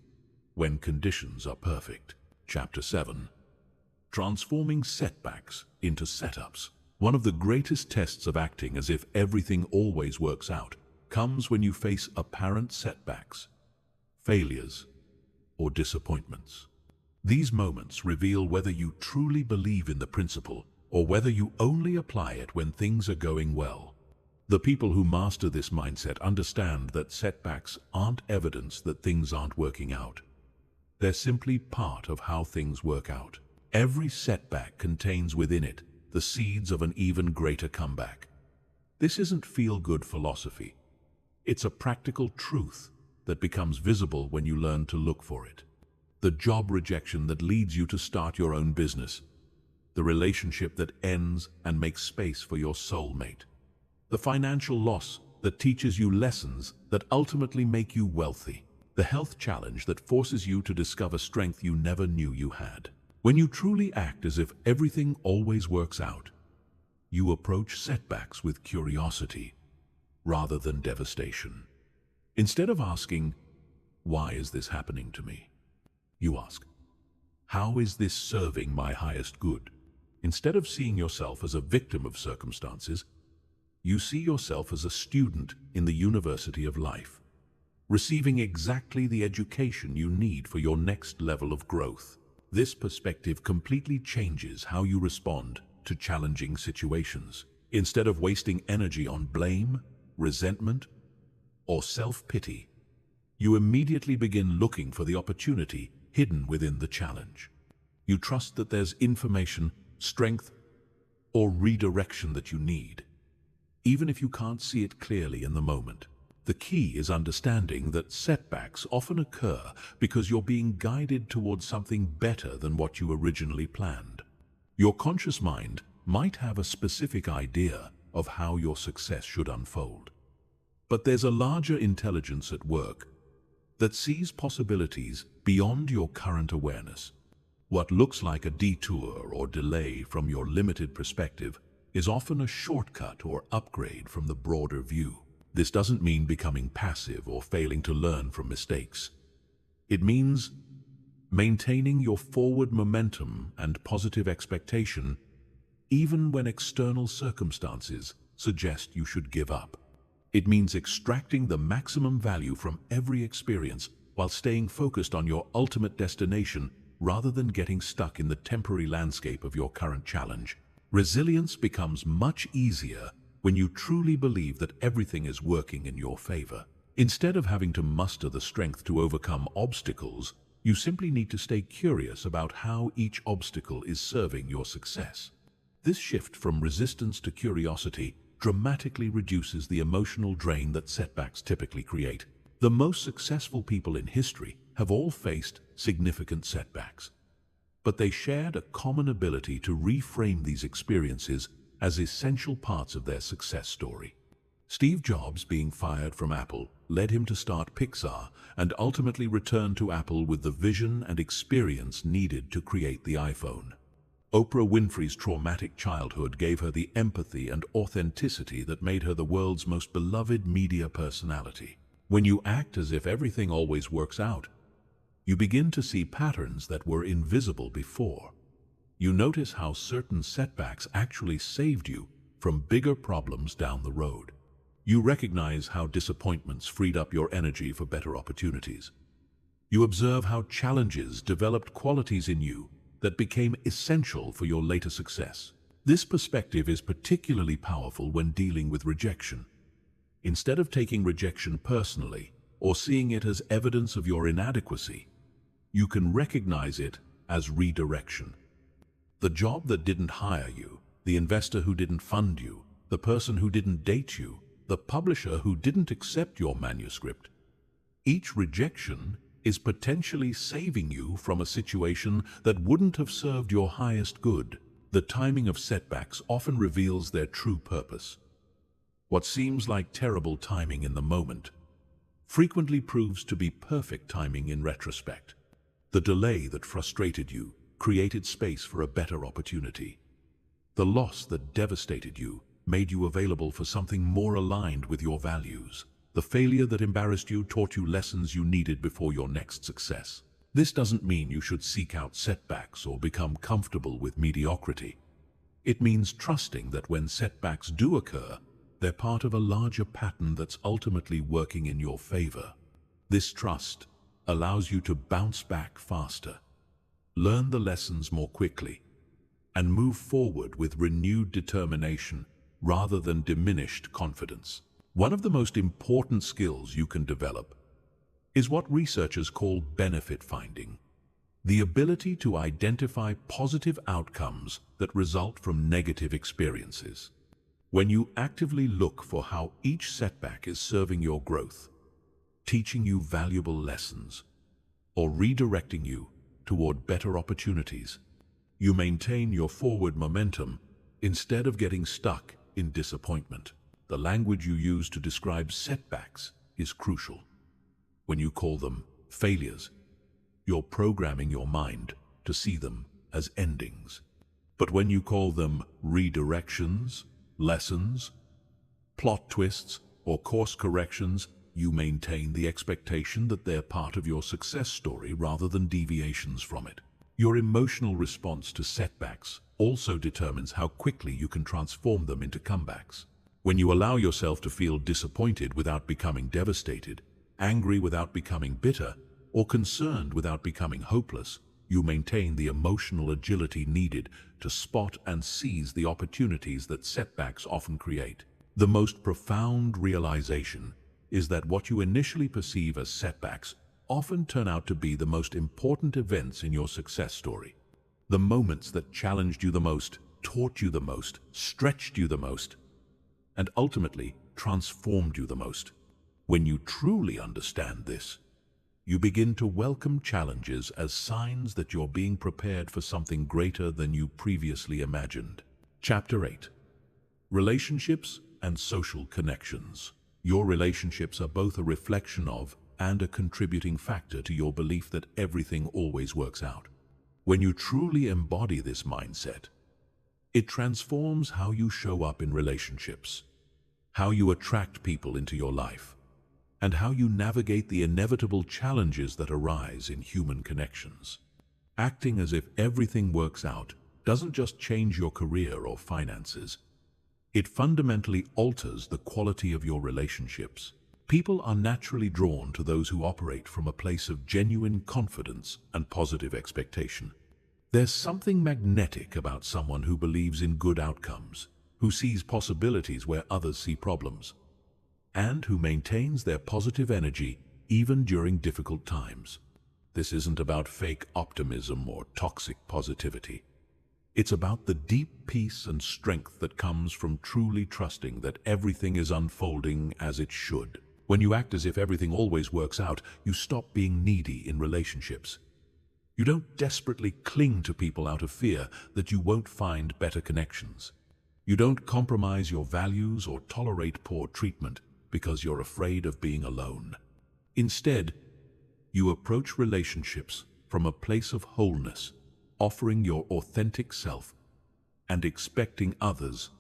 when conditions are perfect. Chapter 7. Transforming setbacks into setups. One of the greatest tests of acting as if everything always works out comes when you face apparent setbacks, failures, or disappointments. These moments reveal whether you truly believe in the principle or whether you only apply it when things are going well. The people who master this mindset understand that setbacks aren't evidence that things aren't working out. They're simply part of how things work out. Every setback contains within it the seeds of an even greater comeback. This isn't feel-good philosophy. It's a practical truth that becomes visible when you learn to look for it. The job rejection that leads you to start your own business. The relationship that ends and makes space for your soulmate. The financial loss that teaches you lessons that ultimately make you wealthy. The health challenge that forces you to discover strength you never knew you had. When you truly act as if everything always works out, you approach setbacks with curiosity rather than devastation. Instead of asking, "Why is this happening to me?" you ask, "How is this serving my highest good?" Instead of seeing yourself as a victim of circumstances, you see yourself as a student in the university of life, receiving exactly the education you need for your next level of growth. This perspective completely changes how you respond to challenging situations. Instead of wasting energy on blame, resentment, or self-pity, you immediately begin looking for the opportunity hidden within the challenge. You trust that there's information, strength, or redirection that you need, even if you can't see it clearly in the moment. The key is understanding that setbacks often occur because you're being guided towards something better than what you originally planned. Your conscious mind might have a specific idea of how your success should unfold. But there's a larger intelligence at work that sees possibilities beyond your current awareness. What looks like a detour or delay from your limited perspective is often a shortcut or upgrade from the broader view. This doesn't mean becoming passive or failing to learn from mistakes. It means maintaining your forward momentum and positive expectation even when external circumstances suggest you should give up. It means extracting the maximum value from every experience while staying focused on your ultimate destination rather than getting stuck in the temporary landscape of your current challenge. Resilience becomes much easier when you truly believe that everything is working in your favor. Instead of having to muster the strength to overcome obstacles, you simply need to stay curious about how each obstacle is serving your success. This shift from resistance to curiosity dramatically reduces the emotional drain that setbacks typically create. The most successful people in history have all faced significant setbacks, but they shared a common ability to reframe these experiences as essential parts of their success story. Steve Jobs being fired from Apple led him to start Pixar and ultimately return to Apple with the vision and experience needed to create the iPhone. Oprah Winfrey's traumatic childhood gave her the empathy and authenticity that made her the world's most beloved media personality. When you act as if everything always works out, you begin to see patterns that were invisible before. You notice how certain setbacks actually saved you from bigger problems down the road. You recognize how disappointments freed up your energy for better opportunities. You observe how challenges developed qualities in you that became essential for your later success. This perspective is particularly powerful when dealing with rejection. Instead of taking rejection personally or seeing it as evidence of your inadequacy, you can recognize it as redirection. The job that didn't hire you, the investor who didn't fund you, the person who didn't date you, the publisher who didn't accept your manuscript. Each rejection is potentially saving you from a situation that wouldn't have served your highest good. The timing of setbacks often reveals their true purpose. What seems like terrible timing in the moment frequently proves to be perfect timing in retrospect. The delay that frustrated you created space for a better opportunity. The loss that devastated you made you available for something more aligned with your values. The failure that embarrassed you taught you lessons you needed before your next success. This doesn't mean you should seek out setbacks or become comfortable with mediocrity. It means trusting that when setbacks do occur, they're part of a larger pattern that's ultimately working in your favor. This trust allows you to bounce back faster, learn the lessons more quickly, and move forward with renewed determination rather than diminished confidence. One of the most important skills you can develop is what researchers call benefit finding, the ability to identify positive outcomes that result from negative experiences. When you actively look for how each setback is serving your growth, teaching you valuable lessons, or redirecting you toward better opportunities, you maintain your forward momentum instead of getting stuck in disappointment. The language you use to describe setbacks is crucial. When you call them failures, you're programming your mind to see them as endings. But when you call them redirections, lessons, plot twists, or course corrections, you maintain the expectation that they're part of your success story rather than deviations from it. Your emotional response to setbacks also determines how quickly you can transform them into comebacks. When you allow yourself to feel disappointed without becoming devastated, angry without becoming bitter, or concerned without becoming hopeless, you maintain the emotional agility needed to spot and seize the opportunities that setbacks often create. The most profound realization is that what you initially perceive as setbacks often turn out to be the most important events in your success story. The moments that challenged you the most, taught you the most, stretched you the most, and ultimately transformed you the most. When you truly understand this, you begin to welcome challenges as signs that you're being prepared for something greater than you previously imagined. Chapter 8. Relationships and social connections. Your relationships are both a reflection of and a contributing factor to your belief that everything always works out. When you truly embody this mindset, it transforms how you show up in relationships, how you attract people into your life, and how you navigate the inevitable challenges that arise in human connections. Acting as if everything works out doesn't just change your career or finances. It fundamentally alters the quality of your relationships. People are naturally drawn to those who operate from a place of genuine confidence and positive expectation. There's something magnetic about someone who believes in good outcomes, who sees possibilities where others see problems, and who maintains their positive energy even during difficult times. This isn't about fake optimism or toxic positivity. It's about the deep peace and strength that comes from truly trusting that everything is unfolding as it should. When you act as if everything always works out, you stop being needy in relationships. You don't desperately cling to people out of fear that you won't find better connections. You don't compromise your values or tolerate poor treatment because you're afraid of being alone. Instead, you approach relationships from a place of wholeness, offering your authentic self and expecting others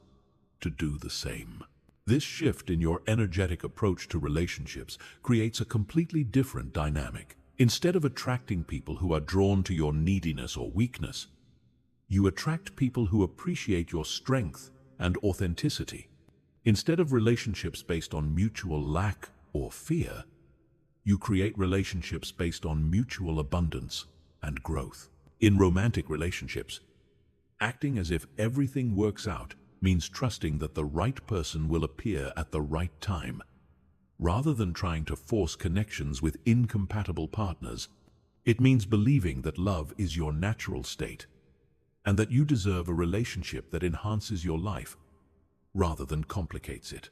to do the same. This shift in your energetic approach to relationships creates a completely different dynamic. Instead of attracting people who are drawn to your neediness or weakness, you attract people who appreciate your strength and authenticity. Instead of relationships based on mutual lack or fear, you create relationships based on mutual abundance and growth. In romantic relationships, acting as if everything works out means trusting that the right person will appear at the right time. Rather than trying to force connections with incompatible partners, it means believing that love is your natural state and that you deserve a relationship that enhances your life rather than complicates it.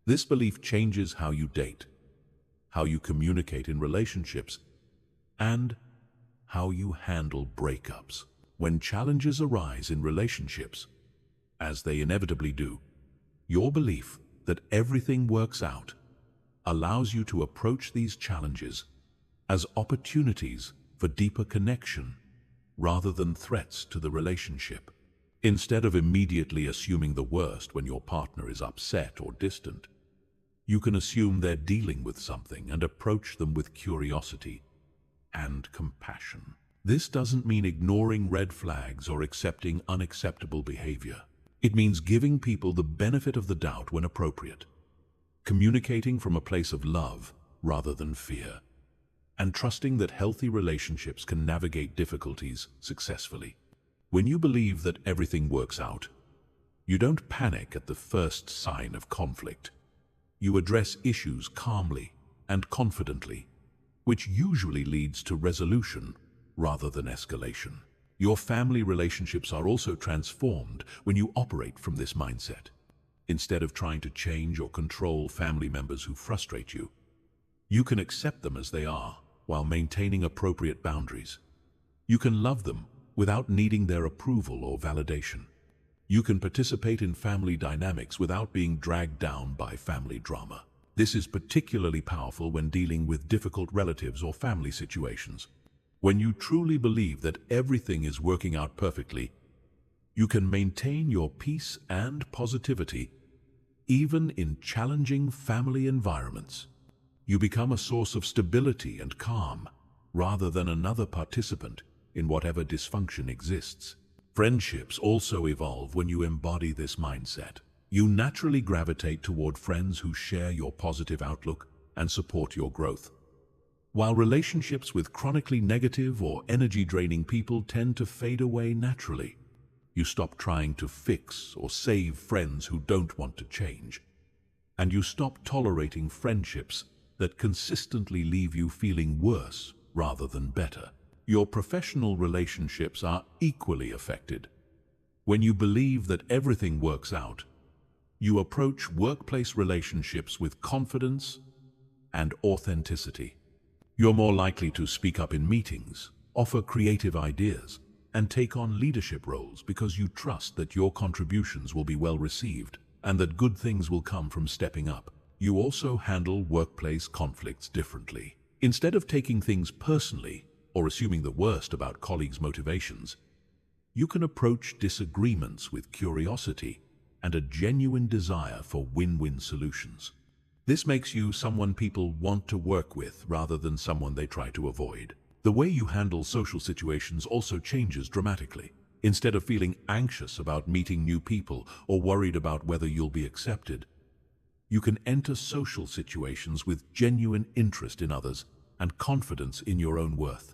This belief changes how you date, how you communicate in relationships, and how you handle breakups. When challenges arise in relationships, as they inevitably do, your belief that everything works out allows you to approach these challenges as opportunities for deeper connection rather than threats to the relationship. Instead of immediately assuming the worst when your partner is upset or distant, you can assume they're dealing with something and approach them with curiosity and compassion. This doesn't mean ignoring red flags or accepting unacceptable behavior. It means giving people the benefit of the doubt when appropriate, communicating from a place of love rather than fear, and trusting that healthy relationships can navigate difficulties successfully. When you believe that everything works out, you don't panic at the first sign of conflict. You address issues calmly and confidently, which usually leads to resolution rather than escalation. Your family relationships are also transformed when you operate from this mindset. Instead of trying to change or control family members who frustrate you, you can accept them as they are while maintaining appropriate boundaries. You can love them without needing their approval or validation. You can participate in family dynamics without being dragged down by family drama. This is particularly powerful when dealing with difficult relatives or family situations. When you truly believe that everything is working out perfectly, you can maintain your peace and positivity even in challenging family environments. You become a source of stability and calm rather than another participant in whatever dysfunction exists. Friendships also evolve when you embody this mindset. You naturally gravitate toward friends who share your positive outlook and support your growth, while relationships with chronically negative or energy-draining people tend to fade away naturally. You stop trying to fix or save friends who don't want to change, and you stop tolerating friendships that consistently leave you feeling worse rather than better. Your professional relationships are equally affected. When you believe that everything works out, you approach workplace relationships with confidence and authenticity. You're more likely to speak up in meetings, offer creative ideas, and take on leadership roles because you trust that your contributions will be well received and that good things will come from stepping up. You also handle workplace conflicts differently. Instead of taking things personally or assuming the worst about colleagues' motivations, you can approach disagreements with curiosity and a genuine desire for win-win solutions. This makes you someone people want to work with rather than someone they try to avoid. The way you handle social situations also changes dramatically. Instead of feeling anxious about meeting new people or worried about whether you'll be accepted, you can enter social situations with genuine interest in others and confidence in your own worth.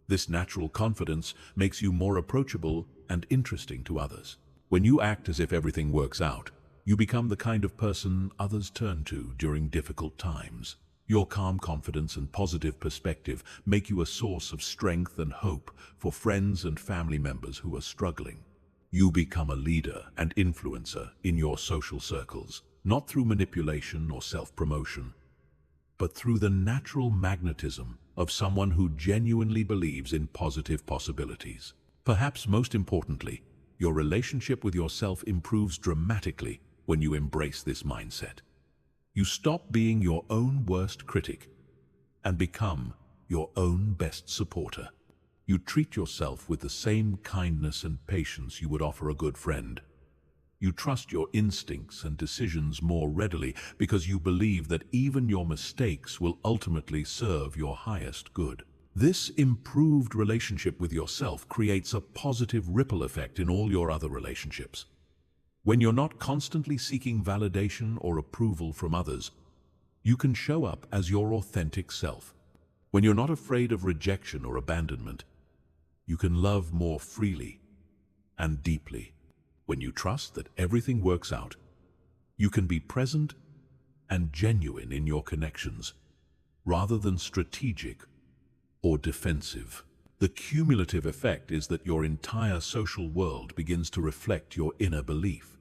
This natural confidence makes you more approachable and interesting to others. When you act as if everything works out, you become the kind of person others turn to during difficult times. Your calm confidence and positive perspective make you a source of strength and hope for friends and family members who are struggling. You become a leader and influencer in your social circles, not through manipulation or self-promotion, but through the natural magnetism of someone who genuinely believes in positive possibilities. Perhaps most importantly, your relationship with yourself improves dramatically when you embrace this mindset. You stop being your own worst critic and become your own best supporter. You treat yourself with the same kindness and patience you would offer a good friend. You trust your instincts and decisions more readily because you believe that even your mistakes will ultimately serve your highest good. This improved relationship with yourself creates a positive ripple effect in all your other relationships. When you're not constantly seeking validation or approval from others, you can show up as your authentic self. When you're not afraid of rejection or abandonment, you can love more freely and deeply. When you trust that everything works out, you can be present and genuine in your connections, rather than strategic or defensive. The cumulative effect is that your entire social world begins to reflect your inner belief.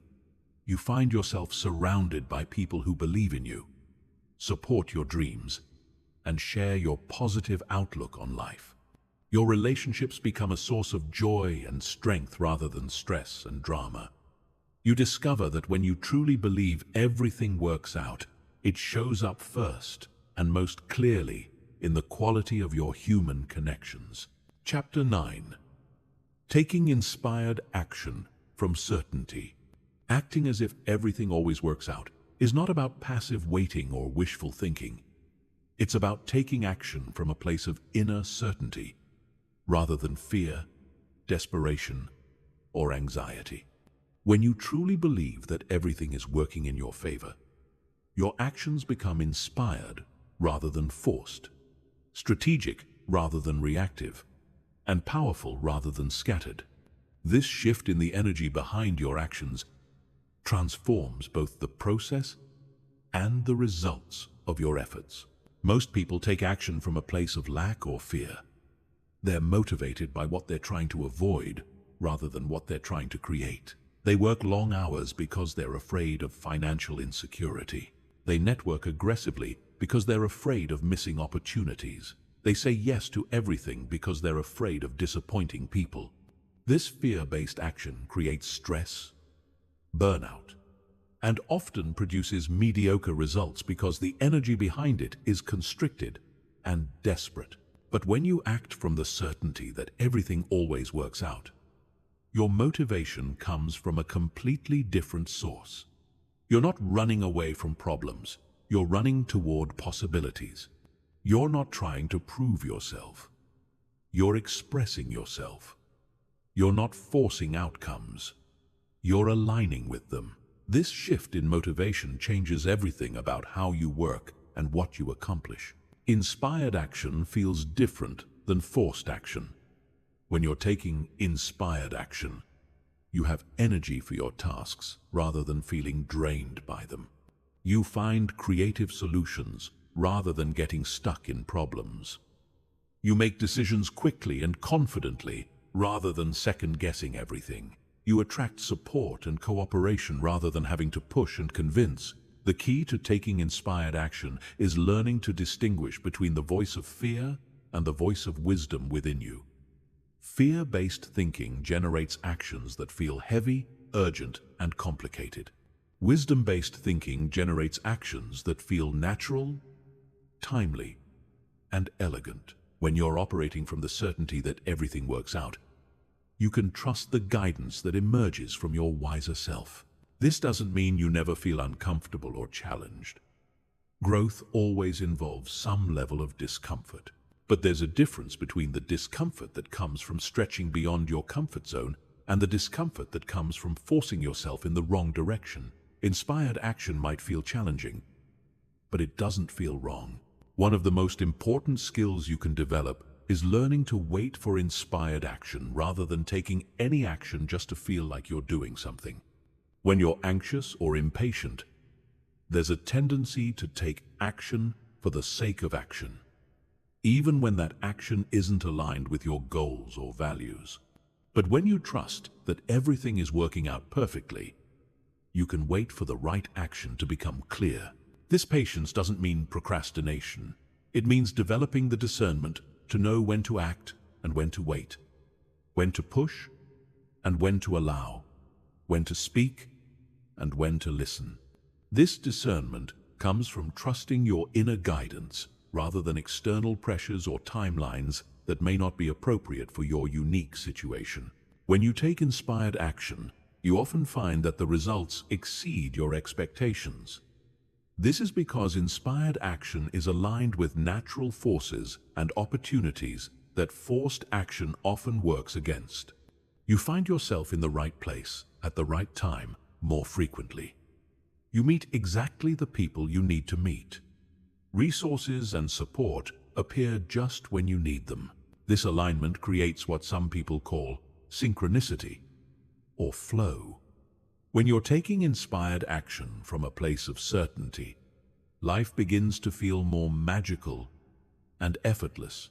You find yourself surrounded by people who believe in you, support your dreams, and share your positive outlook on life. Your relationships become a source of joy and strength rather than stress and drama. You discover that when you truly believe everything works out, it shows up first and most clearly in the quality of your human connections. Chapter 9. Taking inspired action from certainty. Acting as if everything always works out is not about passive waiting or wishful thinking. It's about taking action from a place of inner certainty, rather than fear, desperation, or anxiety. When you truly believe that everything is working in your favor, your actions become inspired rather than forced, strategic rather than reactive, and powerful rather than scattered. This shift in the energy behind your actions transforms both the process and the results of your efforts. Most people take action from a place of lack or fear. They're motivated by what they're trying to avoid rather than what they're trying to create. They work long hours because they're afraid of financial insecurity. They network aggressively because they're afraid of missing opportunities. They say yes to everything because they're afraid of disappointing people. This fear-based action creates stress, burnout, and often produces mediocre results because the energy behind it is constricted and desperate. But when you act from the certainty that everything always works out, your motivation comes from a completely different source. You're not running away from problems, you're running toward possibilities. You're not trying to prove yourself. You're expressing yourself. You're not forcing outcomes. You're aligning with them. This shift in motivation changes everything about how you work and what you accomplish. Inspired action feels different than forced action. When you're taking inspired action, you have energy for your tasks rather than feeling drained by them. You find creative solutions rather than getting stuck in problems. You make decisions quickly and confidently rather than second-guessing everything. You attract support and cooperation rather than having to push and convince. The key to taking inspired action is learning to distinguish between the voice of fear and the voice of wisdom within you. Fear-based thinking generates actions that feel heavy, urgent, and complicated. Wisdom-based thinking generates actions that feel natural, timely, and elegant. When you're operating from the certainty that everything works out, you can trust the guidance that emerges from your wiser self. This doesn't mean you never feel uncomfortable or challenged. Growth always involves some level of discomfort. But there's a difference between the discomfort that comes from stretching beyond your comfort zone and the discomfort that comes from forcing yourself in the wrong direction. Inspired action might feel challenging, but it doesn't feel wrong. One of the most important skills you can develop is learning to wait for inspired action rather than taking any action just to feel like you're doing something. When you're anxious or impatient, there's a tendency to take action for the sake of action, even when that action isn't aligned with your goals or values. But when you trust that everything is working out perfectly, you can wait for the right action to become clear. This patience doesn't mean procrastination. It means developing the discernment to know when to act and when to wait, when to push and when to allow, when to speak and when to listen. This discernment comes from trusting your inner guidance rather than external pressures or timelines that may not be appropriate for your unique situation. When you take inspired action, you often find that the results exceed your expectations. This is because inspired action is aligned with natural forces and opportunities that forced action often works against. You find yourself in the right place at the right time more frequently. You meet exactly the people you need to meet. Resources and support appear just when you need them. This alignment creates what some people call synchronicity or flow. When you're taking inspired action from a place of certainty, life begins to feel more magical and effortless.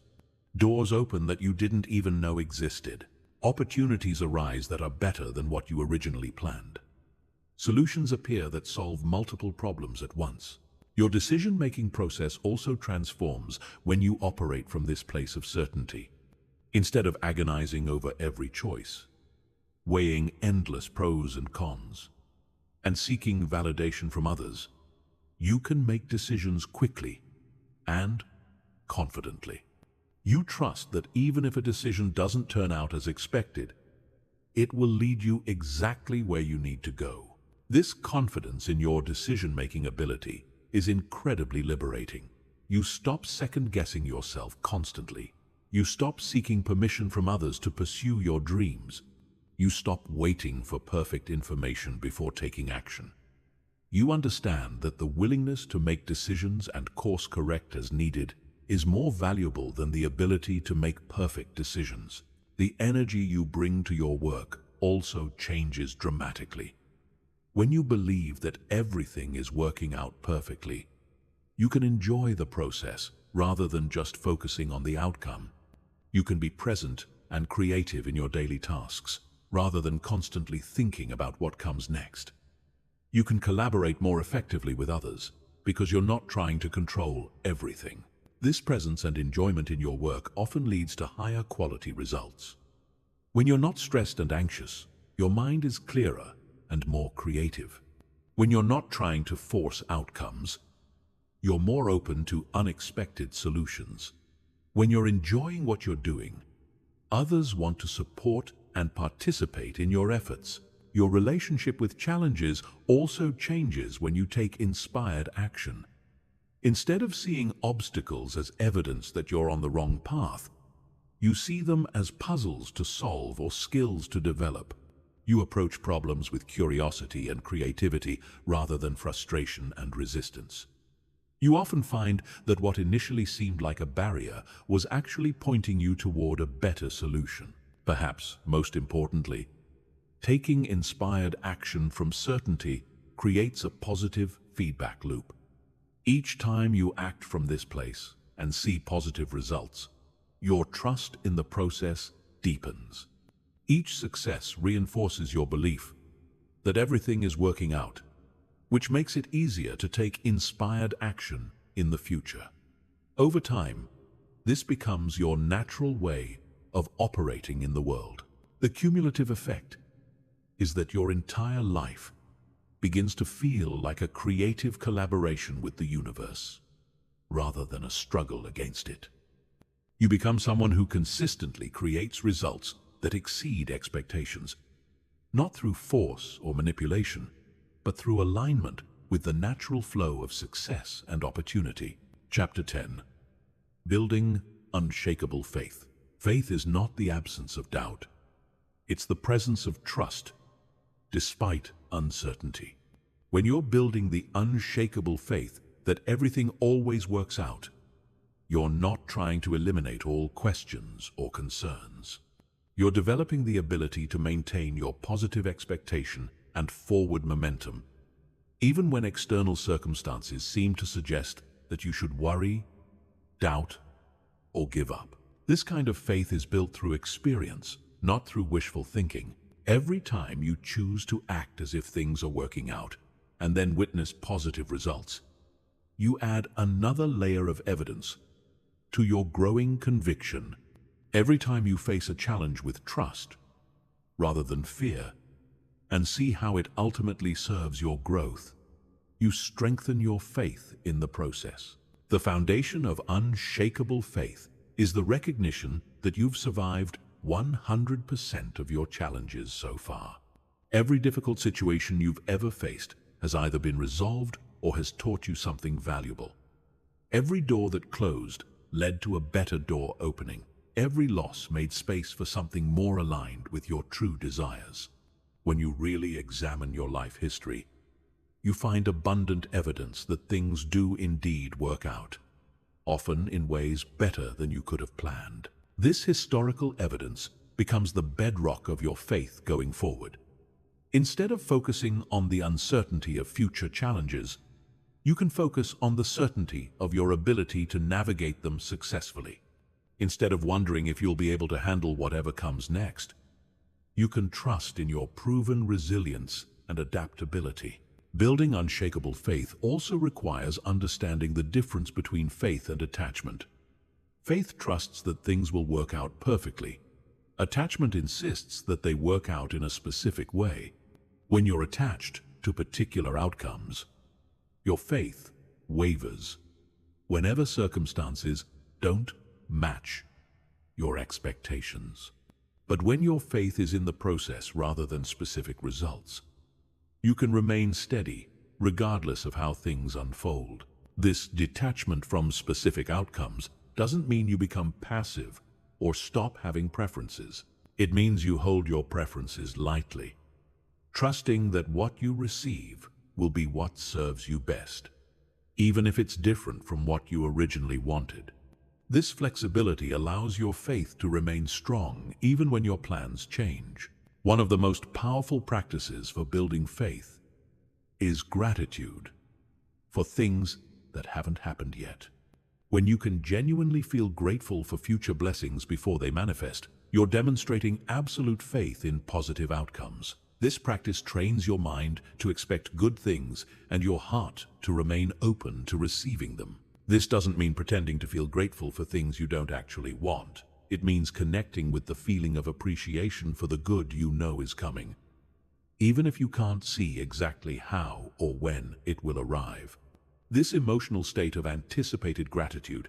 Doors open that you didn't even know existed. Opportunities arise that are better than what you originally planned. Solutions appear that solve multiple problems at once. Your decision-making process also transforms when you operate from this place of certainty. Instead of agonizing over every choice, weighing endless pros and cons, and seeking validation from others, you can make decisions quickly and confidently. You trust that even if a decision doesn't turn out as expected, it will lead you exactly where you need to go. This confidence in your decision-making ability is incredibly liberating. You stop second-guessing yourself constantly. You stop seeking permission from others to pursue your dreams. You stop waiting for perfect information before taking action. You understand that the willingness to make decisions and course correct as needed is more valuable than the ability to make perfect decisions. The energy you bring to your work also changes dramatically. When you believe that everything is working out perfectly, you can enjoy the process rather than just focusing on the outcome. You can be present and creative in your daily tasks, rather than constantly thinking about what comes next. You can collaborate more effectively with others because you're not trying to control everything. This presence and enjoyment in your work often leads to higher quality results. When you're not stressed and anxious, your mind is clearer and more creative. When you're not trying to force outcomes, you're more open to unexpected solutions. When you're enjoying what you're doing, others want to support and participate in your efforts. Your relationship with challenges also changes when you take inspired action. Instead of seeing obstacles as evidence that you're on the wrong path, you see them as puzzles to solve or skills to develop. You approach problems with curiosity and creativity rather than frustration and resistance. You often find that what initially seemed like a barrier was actually pointing you toward a better solution. Perhaps most importantly, taking inspired action from certainty creates a positive feedback loop. Each time you act from this place and see positive results, your trust in the process deepens. Each success reinforces your belief that everything is working out, which makes it easier to take inspired action in the future. Over time, this becomes your natural way of operating in the world. The cumulative effect is that your entire life begins to feel like a creative collaboration with the universe, rather than a struggle against it. You become someone who consistently creates results that exceed expectations, not through force or manipulation, but through alignment with the natural flow of success and opportunity. Chapter 10. Building unshakable faith. Faith is not the absence of doubt. It's the presence of trust, despite uncertainty. When you're building the unshakable faith that everything always works out, you're not trying to eliminate all questions or concerns. You're developing the ability to maintain your positive expectation and forward momentum, even when external circumstances seem to suggest that you should worry, doubt, or give up. This kind of faith is built through experience, not through wishful thinking. Every time you choose to act as if things are working out, and then witness positive results, you add another layer of evidence to your growing conviction. Every time you face a challenge with trust, rather than fear, and see how it ultimately serves your growth, you strengthen your faith in the process. The foundation of unshakable faith is the recognition that you've survived 100% of your challenges so far. Every difficult situation you've ever faced has either been resolved or has taught you something valuable. Every door that closed led to a better door opening. Every loss made space for something more aligned with your true desires. When you really examine your life history, you find abundant evidence that things do indeed work out, often in ways better than you could have planned. This historical evidence becomes the bedrock of your faith going forward. Instead of focusing on the uncertainty of future challenges, you can focus on the certainty of your ability to navigate them successfully. Instead of wondering if you'll be able to handle whatever comes next, you can trust in your proven resilience and adaptability. Building unshakable faith also requires understanding the difference between faith and attachment. Faith trusts that things will work out perfectly. Attachment insists that they work out in a specific way. When you're attached to particular outcomes, your faith wavers whenever circumstances don't match your expectations. But when your faith is in the process rather than specific results, you can remain steady regardless of how things unfold. This detachment from specific outcomes doesn't mean you become passive or stop having preferences. It means you hold your preferences lightly, trusting that what you receive will be what serves you best, even if it's different from what you originally wanted. This flexibility allows your faith to remain strong even when your plans change. One of the most powerful practices for building faith is gratitude for things that haven't happened yet. When you can genuinely feel grateful for future blessings before they manifest, you're demonstrating absolute faith in positive outcomes. This practice trains your mind to expect good things and your heart to remain open to receiving them. This doesn't mean pretending to feel grateful for things you don't actually want. It means connecting with the feeling of appreciation for the good you know is coming, even if you can't see exactly how or when it will arrive. This emotional state of anticipated gratitude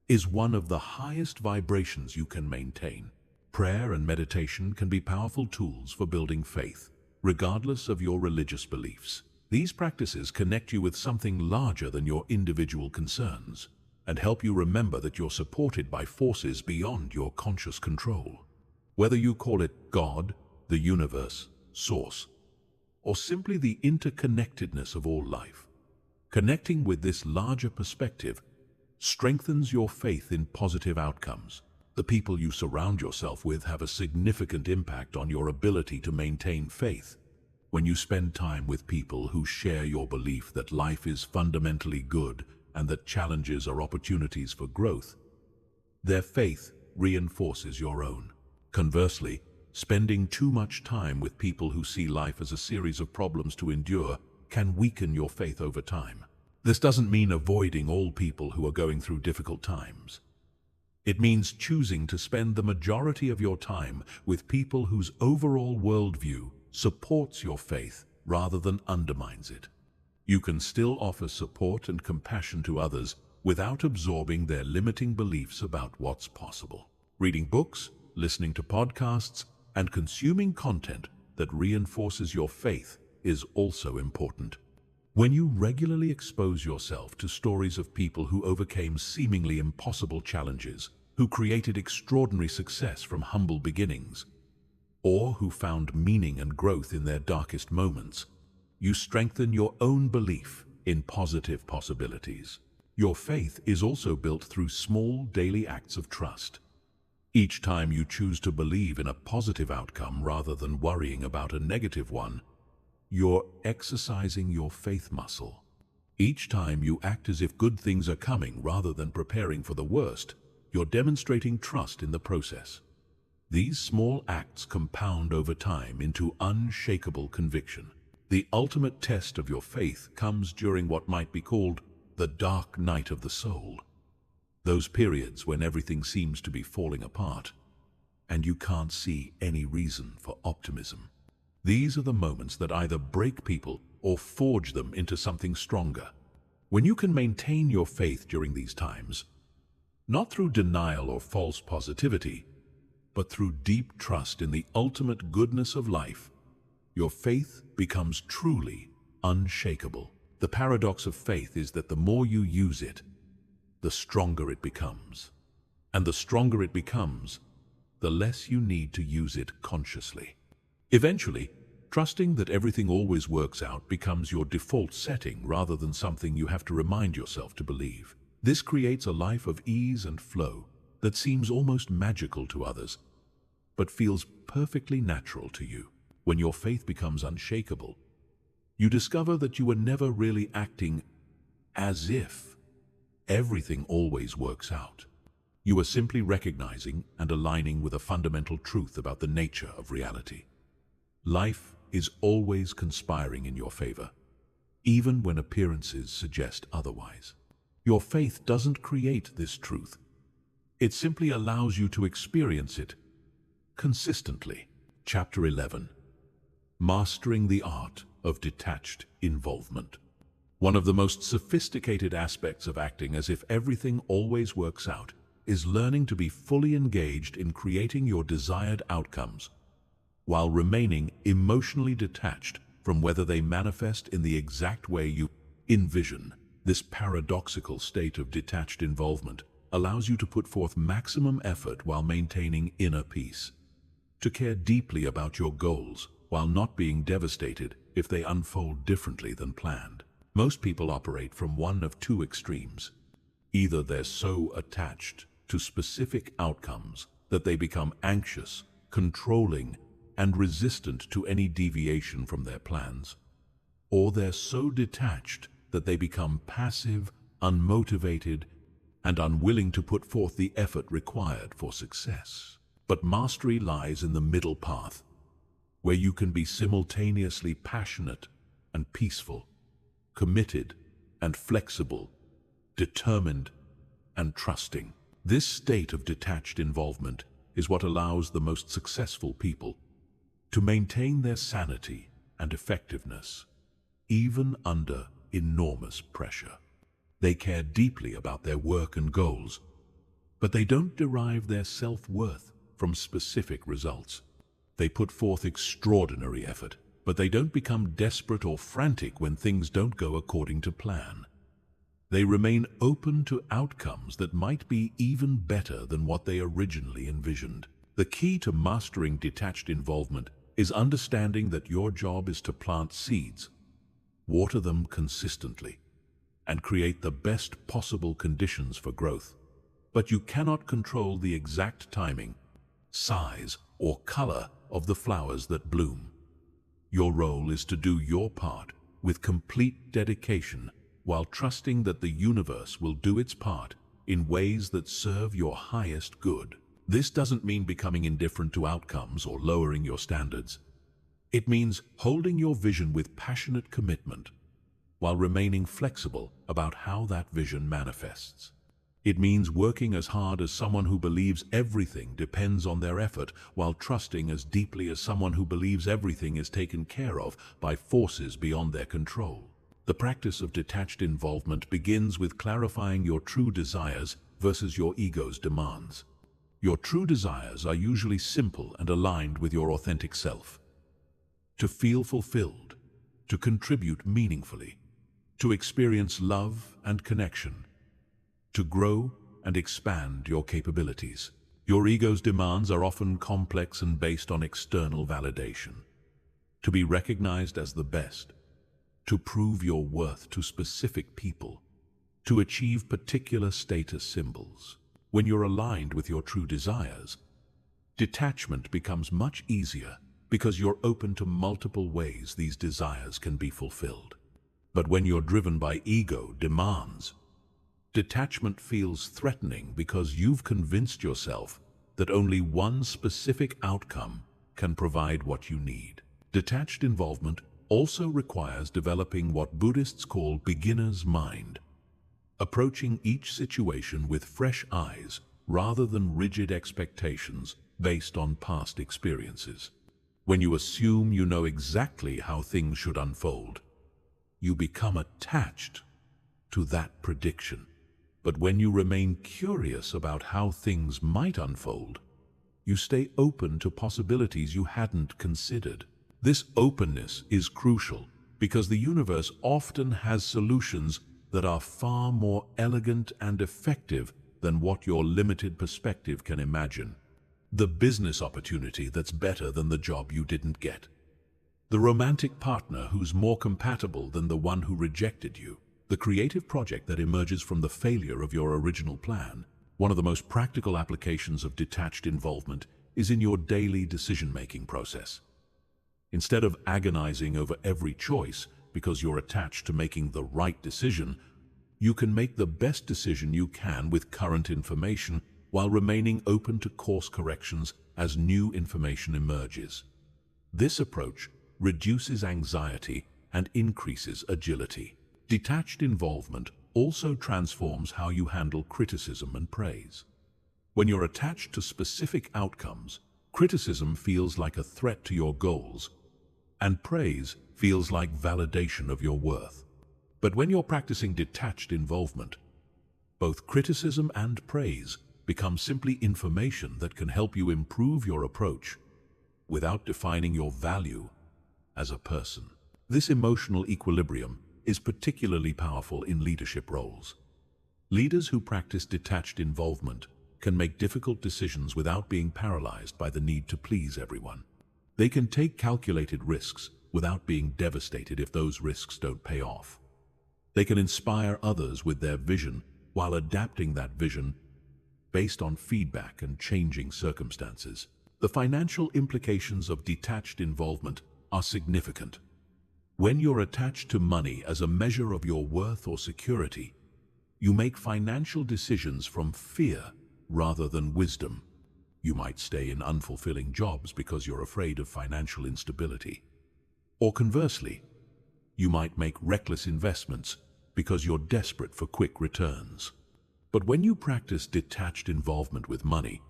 is one of the highest vibrations you can maintain. Prayer and meditation can be powerful tools for building faith, regardless of your religious beliefs. These practices connect you with something larger than your individual concerns and help you remember that you're supported by forces beyond your conscious control. Whether you call it God, the universe, source, or simply the interconnectedness of all life, connecting with this larger perspective strengthens your faith in positive outcomes. The people you surround yourself with have a significant impact on your ability to maintain faith. When you spend time with people who share your belief that life is fundamentally good and that challenges are opportunities for growth, their faith reinforces your own. Conversely, spending too much time with people who see life as a series of problems to endure can weaken your faith over time. This doesn't mean avoiding all people who are going through difficult times. It means choosing to spend the majority of your time with people whose overall worldview supports your faith rather than undermines it. You can still offer support and compassion to others without absorbing their limiting beliefs about what's possible. Reading books, listening to podcasts, and consuming content that reinforces your faith is also important. When you regularly expose yourself to stories of people who overcame seemingly impossible challenges, who created extraordinary success from humble beginnings, or who found meaning and growth in their darkest moments, you strengthen your own belief in positive possibilities. Your faith is also built through small daily acts of trust. Each time you choose to believe in a positive outcome rather than worrying about a negative one, you're exercising your faith muscle. Each time you act as if good things are coming rather than preparing for the worst, you're demonstrating trust in the process. These small acts compound over time into unshakable conviction. The ultimate test of your faith comes during what might be called the dark night of the soul. Those periods when everything seems to be falling apart, and you can't see any reason for optimism. These are the moments that either break people or forge them into something stronger. When you can maintain your faith during these times, not through denial or false positivity, but through deep trust in the ultimate goodness of life, your faith becomes truly unshakable. The paradox of faith is that the more you use it, the stronger it becomes. And the stronger it becomes, the less you need to use it consciously. Eventually, trusting that everything always works out becomes your default setting rather than something you have to remind yourself to believe. This creates a life of ease and flow that seems almost magical to others, but feels perfectly natural to you. When your faith becomes unshakable, you discover that you were never really acting as if everything always works out. You are simply recognizing and aligning with a fundamental truth about the nature of reality. Life is always conspiring in your favor, even when appearances suggest otherwise. Your faith doesn't create this truth. It simply allows you to experience it consistently. Chapter 11. Mastering the Art of Detached Involvement. One of the most sophisticated aspects of acting as if everything always works out is learning to be fully engaged in creating your desired outcomes, while remaining emotionally detached from whether they manifest in the exact way you envision. This paradoxical state of detached involvement allows you to put forth maximum effort while maintaining inner peace, to care deeply about your goals while not being devastated if they unfold differently than planned. Most people operate from one of two extremes. Either they're so attached to specific outcomes that they become anxious, controlling, and resistant to any deviation from their plans, or they're so detached that they become passive, unmotivated, and unwilling to put forth the effort required for success. But mastery lies in the middle path, where you can be simultaneously passionate and peaceful, committed and flexible, determined and trusting. This state of detached involvement is what allows the most successful people to maintain their sanity and effectiveness, even under enormous pressure. They care deeply about their work and goals, but they don't derive their self-worth from specific results. They put forth extraordinary effort, but they don't become desperate or frantic when things don't go according to plan. They remain open to outcomes that might be even better than what they originally envisioned. The key to mastering detached involvement is understanding that your job is to plant seeds, water them consistently, and create the best possible conditions for growth. But you cannot control the exact timing, size, or color of the flowers that bloom. Your role is to do your part with complete dedication, while trusting that the universe will do its part in ways that serve your highest good. This doesn't mean becoming indifferent to outcomes or lowering your standards. It means holding your vision with passionate commitment, while remaining flexible about how that vision manifests. It means working as hard as someone who believes everything depends on their effort, while trusting as deeply as someone who believes everything is taken care of by forces beyond their control. The practice of detached involvement begins with clarifying your true desires versus your ego's demands. Your true desires are usually simple and aligned with your authentic self. To feel fulfilled, to contribute meaningfully, to experience love and connection, to grow and expand your capabilities. Your ego's demands are often complex and based on external validation. To be recognized as the best, to prove your worth to specific people, to achieve particular status symbols. When you're aligned with your true desires, detachment becomes much easier because you're open to multiple ways these desires can be fulfilled. But when you're driven by ego demands, detachment feels threatening because you've convinced yourself that only one specific outcome can provide what you need. Detached involvement also requires developing what Buddhists call beginner's mind, approaching each situation with fresh eyes rather than rigid expectations based on past experiences. When you assume you know exactly how things should unfold, you become attached to that prediction. But when you remain curious about how things might unfold, you stay open to possibilities you hadn't considered. This openness is crucial because the universe often has solutions that are far more elegant and effective than what your limited perspective can imagine. The business opportunity that's better than the job you didn't get. The romantic partner who's more compatible than the one who rejected you. The creative project that emerges from the failure of your original plan. One of the most practical applications of detached involvement is in your daily decision-making process. Instead of agonizing over every choice because you're attached to making the right decision, you can make the best decision you can with current information while remaining open to course corrections as new information emerges. This approach reduces anxiety and increases agility. Detached involvement also transforms how you handle criticism and praise. When you're attached to specific outcomes, criticism feels like a threat to your goals, and praise feels like validation of your worth. But when you're practicing detached involvement, both criticism and praise become simply information that can help you improve your approach without defining your value as a person. This emotional equilibrium is particularly powerful in leadership roles. Leaders who practice detached involvement can make difficult decisions without being paralyzed by the need to please everyone. They can take calculated risks without being devastated if those risks don't pay off. They can inspire others with their vision while adapting that vision based on feedback and changing circumstances. The financial implications of detached involvement are significant. When you're attached to money as a measure of your worth or security, you make financial decisions from fear rather than wisdom. You might stay in unfulfilling jobs because you're afraid of financial instability. Or conversely, you might make reckless investments because you're desperate for quick returns. But when you practice detached involvement with money,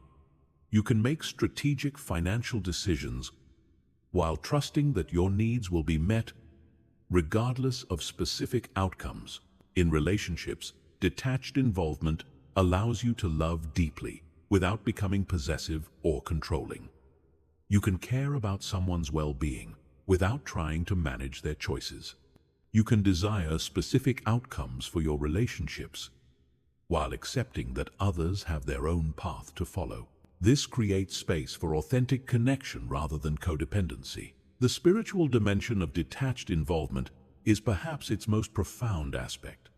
you can make strategic financial decisions while trusting that your needs will be met regardless of specific outcomes. In relationships, detached involvement allows you to love deeply without becoming possessive or controlling. You can care about someone's well-being without trying to manage their choices. You can desire specific outcomes for your relationships while accepting that others have their own path to follow. This creates space for authentic connection rather than codependency. The spiritual dimension of detached involvement is perhaps its most profound aspect.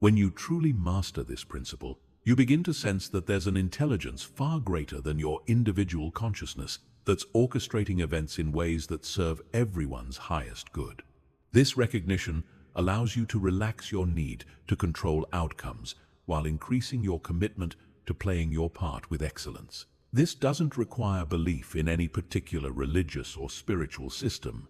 When you truly master this principle, you begin to sense that there's an intelligence far greater than your individual consciousness that's orchestrating events in ways that serve everyone's highest good. This recognition allows you to relax your need to control outcomes while increasing your commitment to playing your part with excellence. This doesn't require belief in any particular religious or spiritual system.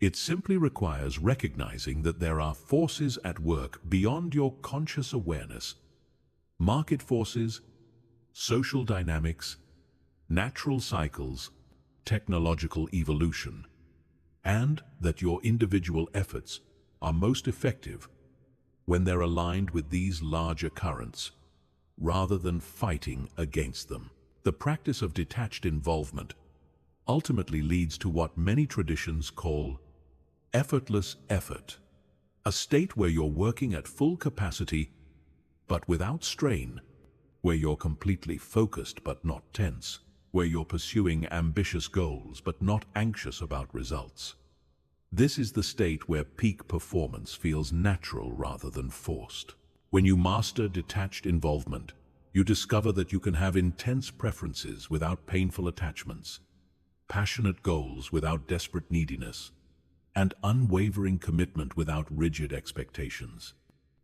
It simply requires recognizing that there are forces at work beyond your conscious awareness. Market forces, social dynamics, natural cycles, technological evolution, and that your individual efforts are most effective when they're aligned with these larger currents, rather than fighting against them. The practice of detached involvement ultimately leads to what many traditions call effortless effort, a state where you're working at full capacity but without strain, where you're completely focused but not tense, where you're pursuing ambitious goals but not anxious about results. This is the state where peak performance feels natural rather than forced. When you master detached involvement, you discover that you can have intense preferences without painful attachments, passionate goals without desperate neediness, and unwavering commitment without rigid expectations.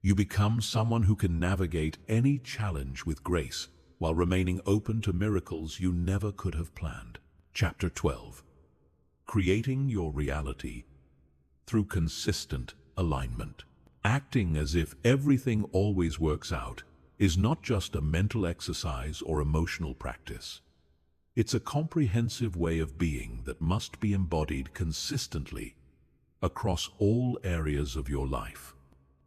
You become someone who can navigate any challenge with grace while remaining open to miracles you never could have planned. Chapter 12. Creating your reality through consistent alignment. Acting as if everything always works out is not just a mental exercise or emotional practice. It's a comprehensive way of being that must be embodied consistently across all areas of your life.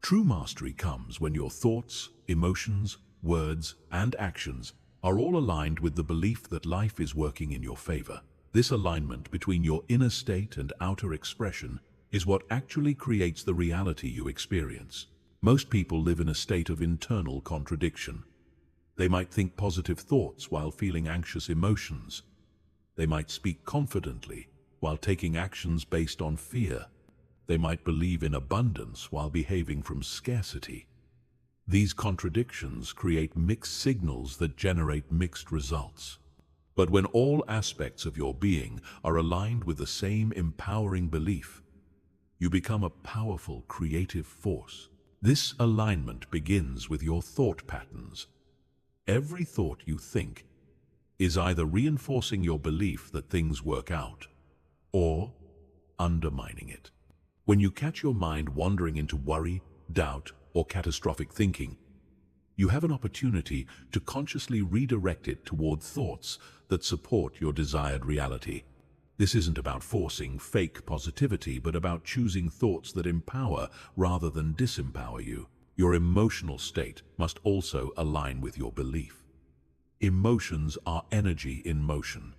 True mastery comes when your thoughts, emotions, words, and actions are all aligned with the belief that life is working in your favor. This alignment between your inner state and outer expression is what actually creates the reality you experience. Most people live in a state of internal contradiction. They might think positive thoughts while feeling anxious emotions. They might speak confidently while taking actions based on fear. They might believe in abundance while behaving from scarcity. These contradictions create mixed signals that generate mixed results. But when all aspects of your being are aligned with the same empowering belief, you become a powerful creative force. This alignment begins with your thought patterns. Every thought you think is either reinforcing your belief that things work out or undermining it. When you catch your mind wandering into worry, doubt, or catastrophic thinking, you have an opportunity to consciously redirect it toward thoughts that support your desired reality. This isn't about forcing fake positivity, but about choosing thoughts that empower rather than disempower you. Your emotional state must also align with your belief. Emotions are energy in motion,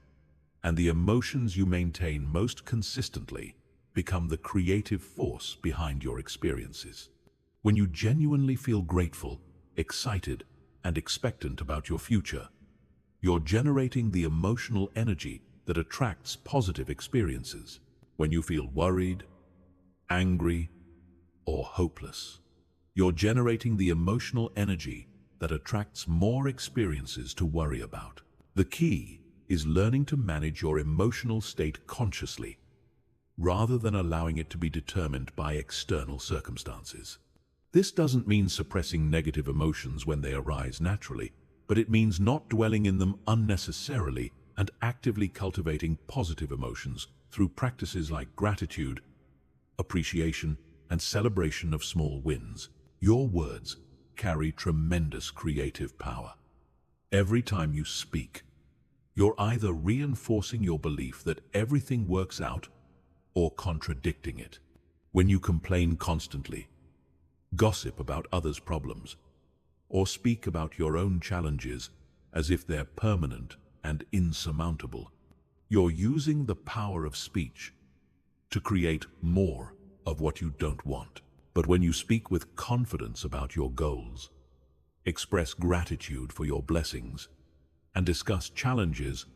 and the emotions you maintain most consistently become the creative force behind your experiences. When you genuinely feel grateful, excited, and expectant about your future, you're generating the emotional energy that attracts positive experiences. When you feel worried, angry, or hopeless, you're generating the emotional energy that attracts more experiences to worry about. The key is learning to manage your emotional state consciously, rather than allowing it to be determined by external circumstances. This doesn't mean suppressing negative emotions when they arise naturally, but it means not dwelling in them unnecessarily and actively cultivating positive emotions through practices like gratitude, appreciation, and celebration of small wins. Your words carry tremendous creative power. Every time you speak, you're either reinforcing your belief that everything works out or contradicting it. When you complain constantly, gossip about others' problems, or speak about your own challenges as if they're permanent and insurmountable, you're using the power of speech to create more of what you don't want. But when you speak with confidence about your goals, express gratitude for your blessings, and discuss challenges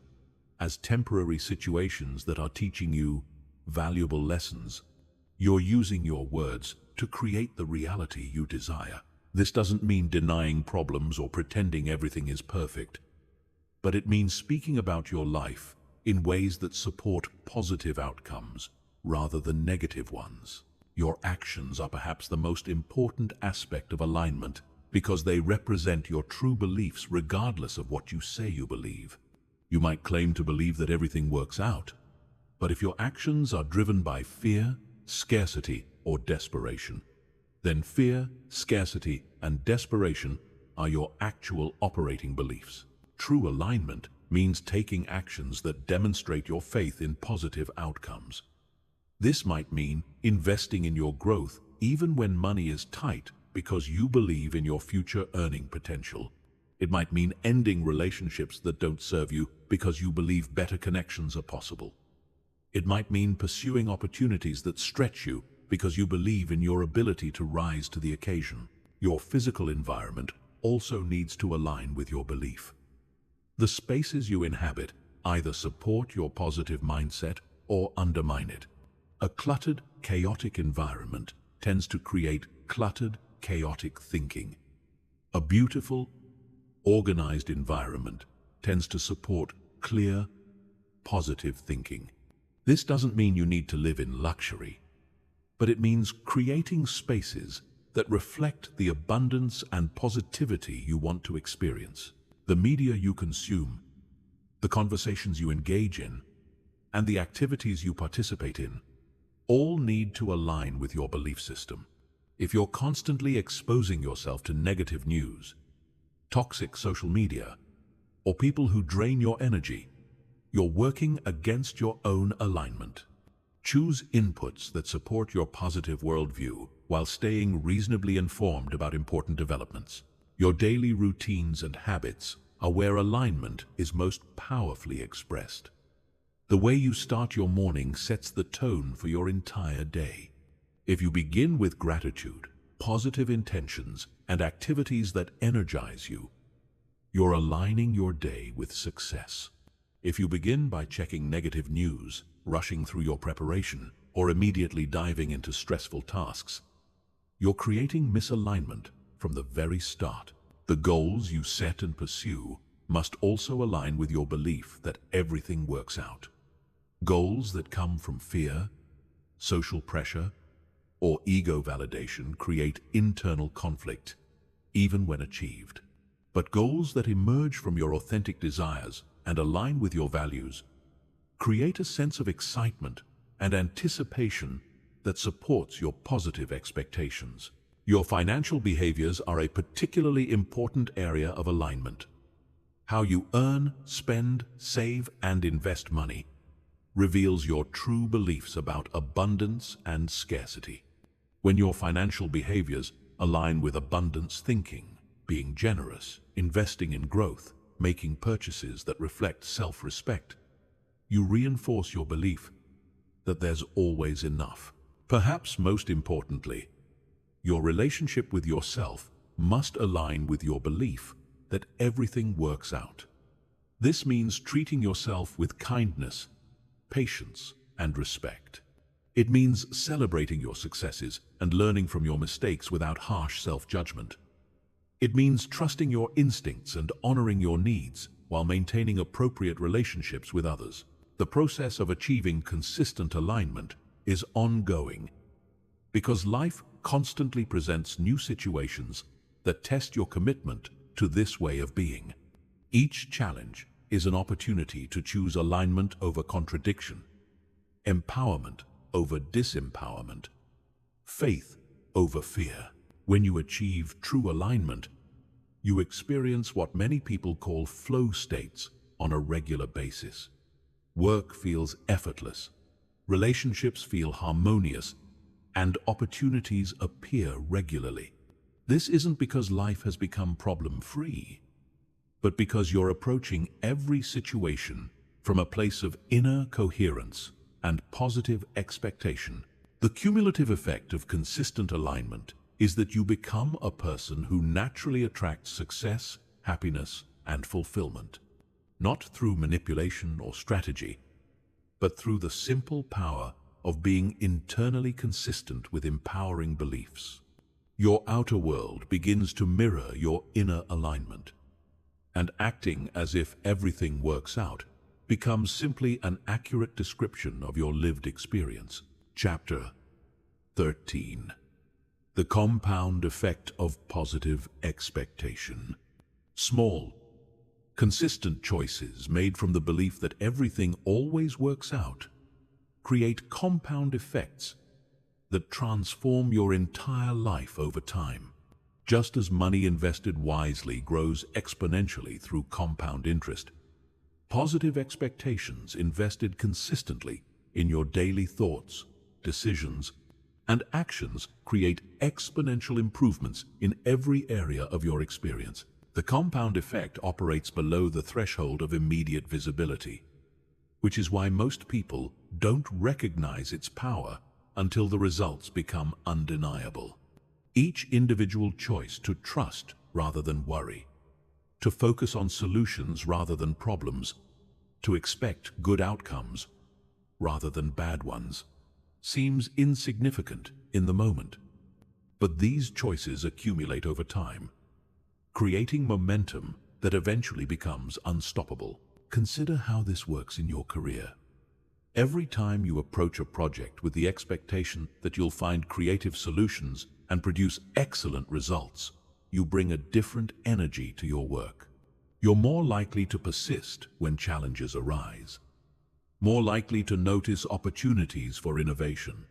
as temporary situations that are teaching you valuable lessons, you're using your words to create the reality you desire. This doesn't mean denying problems or pretending everything is perfect, but it means speaking about your life in ways that support positive outcomes rather than negative ones. Your actions are perhaps the most important aspect of alignment because they represent your true beliefs regardless of what you say you believe. You might claim to believe that everything works out, but if your actions are driven by fear, scarcity, or desperation, then fear, scarcity, and desperation are your actual operating beliefs. True alignment means taking actions that demonstrate your faith in positive outcomes. This might mean investing in your growth even when money is tight because you believe in your future earning potential. It might mean ending relationships that don't serve you because you believe better connections are possible. It might mean pursuing opportunities that stretch you because you believe in your ability to rise to the occasion. Your physical environment also needs to align with your belief. The spaces you inhabit either support your positive mindset or undermine it. A cluttered, chaotic environment tends to create cluttered, chaotic thinking. A beautiful, organized environment tends to support clear, positive thinking. This doesn't mean you need to live in luxury, but it means creating spaces that reflect the abundance and positivity you want to experience. The media you consume, the conversations you engage in, and the activities you participate in all need to align with your belief system. If you're constantly exposing yourself to negative news, toxic social media, or people who drain your energy, you're working against your own alignment. Choose inputs that support your positive worldview while staying reasonably informed about important developments. Your daily routines and habits are where alignment is most powerfully expressed. The way you start your morning sets the tone for your entire day. If you begin with gratitude, positive intentions, and activities that energize you, you're aligning your day with success. If you begin by checking negative news, rushing through your preparation, or immediately diving into stressful tasks, you're creating misalignment from the very start. The goals you set and pursue must also align with your belief that everything works out. Goals that come from fear, social pressure, or ego validation create internal conflict, even when achieved. But goals that emerge from your authentic desires and align with your values create a sense of excitement and anticipation that supports your positive expectations. Your financial behaviors are a particularly important area of alignment. How you earn, spend, save, and invest money reveals your true beliefs about abundance and scarcity. When your financial behaviors align with abundance thinking, being generous, investing in growth, making purchases that reflect self-respect, you reinforce your belief that there's always enough. Perhaps most importantly, your relationship with yourself must align with your belief that everything works out. This means treating yourself with kindness, patience, and respect. It means celebrating your successes and learning from your mistakes without harsh self-judgment. It means trusting your instincts and honoring your needs while maintaining appropriate relationships with others. The process of achieving consistent alignment is ongoing because life constantly presents new situations that test your commitment to this way of being. Each challenge is an opportunity to choose alignment over contradiction, empowerment over disempowerment, faith over fear. When you achieve true alignment, you experience what many people call flow states on a regular basis. Work feels effortless, relationships feel harmonious, and opportunities appear regularly. This isn't because life has become problem-free, but because you're approaching every situation from a place of inner coherence and positive expectation. The cumulative effect of consistent alignment is that you become a person who naturally attracts success, happiness, and fulfillment, not through manipulation or strategy, but through the simple power of being internally consistent with empowering beliefs. Your outer world begins to mirror your inner alignment, and acting as if everything works out becomes simply an accurate description of your lived experience. Chapter 13. The compound effect of positive expectation. Small, consistent choices made from the belief that everything always works out create compound effects that transform your entire life over time. Just as money invested wisely grows exponentially through compound interest, positive expectations invested consistently in your daily thoughts, decisions, and actions create exponential improvements in every area of your experience. The compound effect operates below the threshold of immediate visibility, which is why most people don't recognize its power until the results become undeniable. Each individual choice to trust rather than worry, to focus on solutions rather than problems, to expect good outcomes rather than bad ones, seems insignificant in the moment. But these choices accumulate over time, creating momentum that eventually becomes unstoppable. Consider how this works in your career. Every time you approach a project with the expectation that you'll find creative solutions and produce excellent results, you bring a different energy to your work. You're more likely to persist when challenges arise, more likely to notice opportunities for innovation,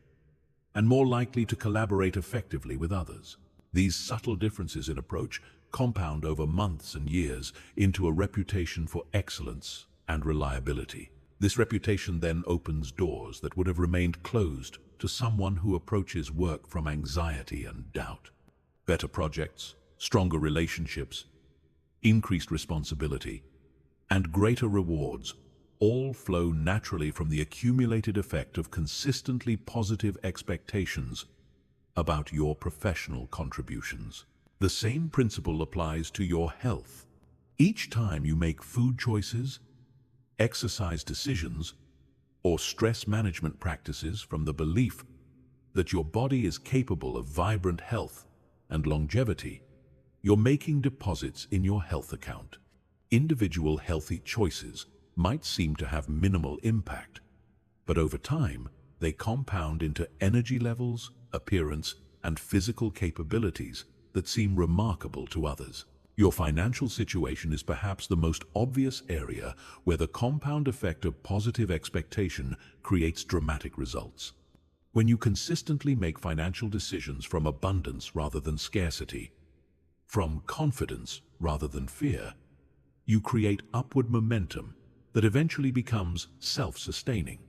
and more likely to collaborate effectively with others. These subtle differences in approach compound over months and years into a reputation for excellence and reliability. This reputation then opens doors that would have remained closed to someone who approaches work from anxiety and doubt. Better projects, stronger relationships, increased responsibility, and greater rewards all flow naturally from the accumulated effect of consistently positive expectations about your professional contributions. The same principle applies to your health. Each time you make food choices, exercise decisions, or stress management practices from the belief that your body is capable of vibrant health and longevity, you're making deposits in your health account. individual healthy choices might seem to have minimal impact, but over time, they compound into energy levels, appearance, and physical capabilities that seem remarkable to others. Your financial situation is perhaps the most obvious area where the compound effect of positive expectation creates dramatic results. When you consistently make financial decisions from abundance rather than scarcity, from confidence rather than fear, you create upward momentum that eventually becomes self-sustaining.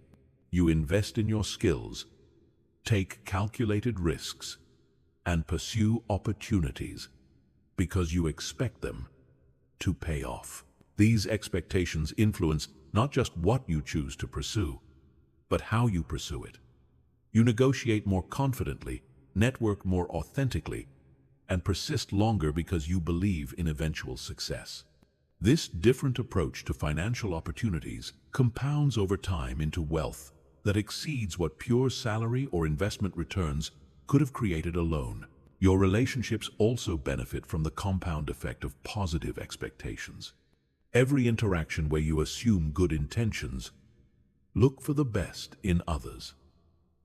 You invest in your skills, take calculated risks, and pursue opportunities because you expect them to pay off. These expectations influence not just what you choose to pursue, but how you pursue it. You negotiate more confidently, network more authentically, and persist longer because you believe in eventual success. This different approach to financial opportunities compounds over time into wealth that exceeds what pure salary or investment returns could have created alone. Your relationships also benefit from the compound effect of positive expectations. Every interaction where you assume good intentions, look for the best in others,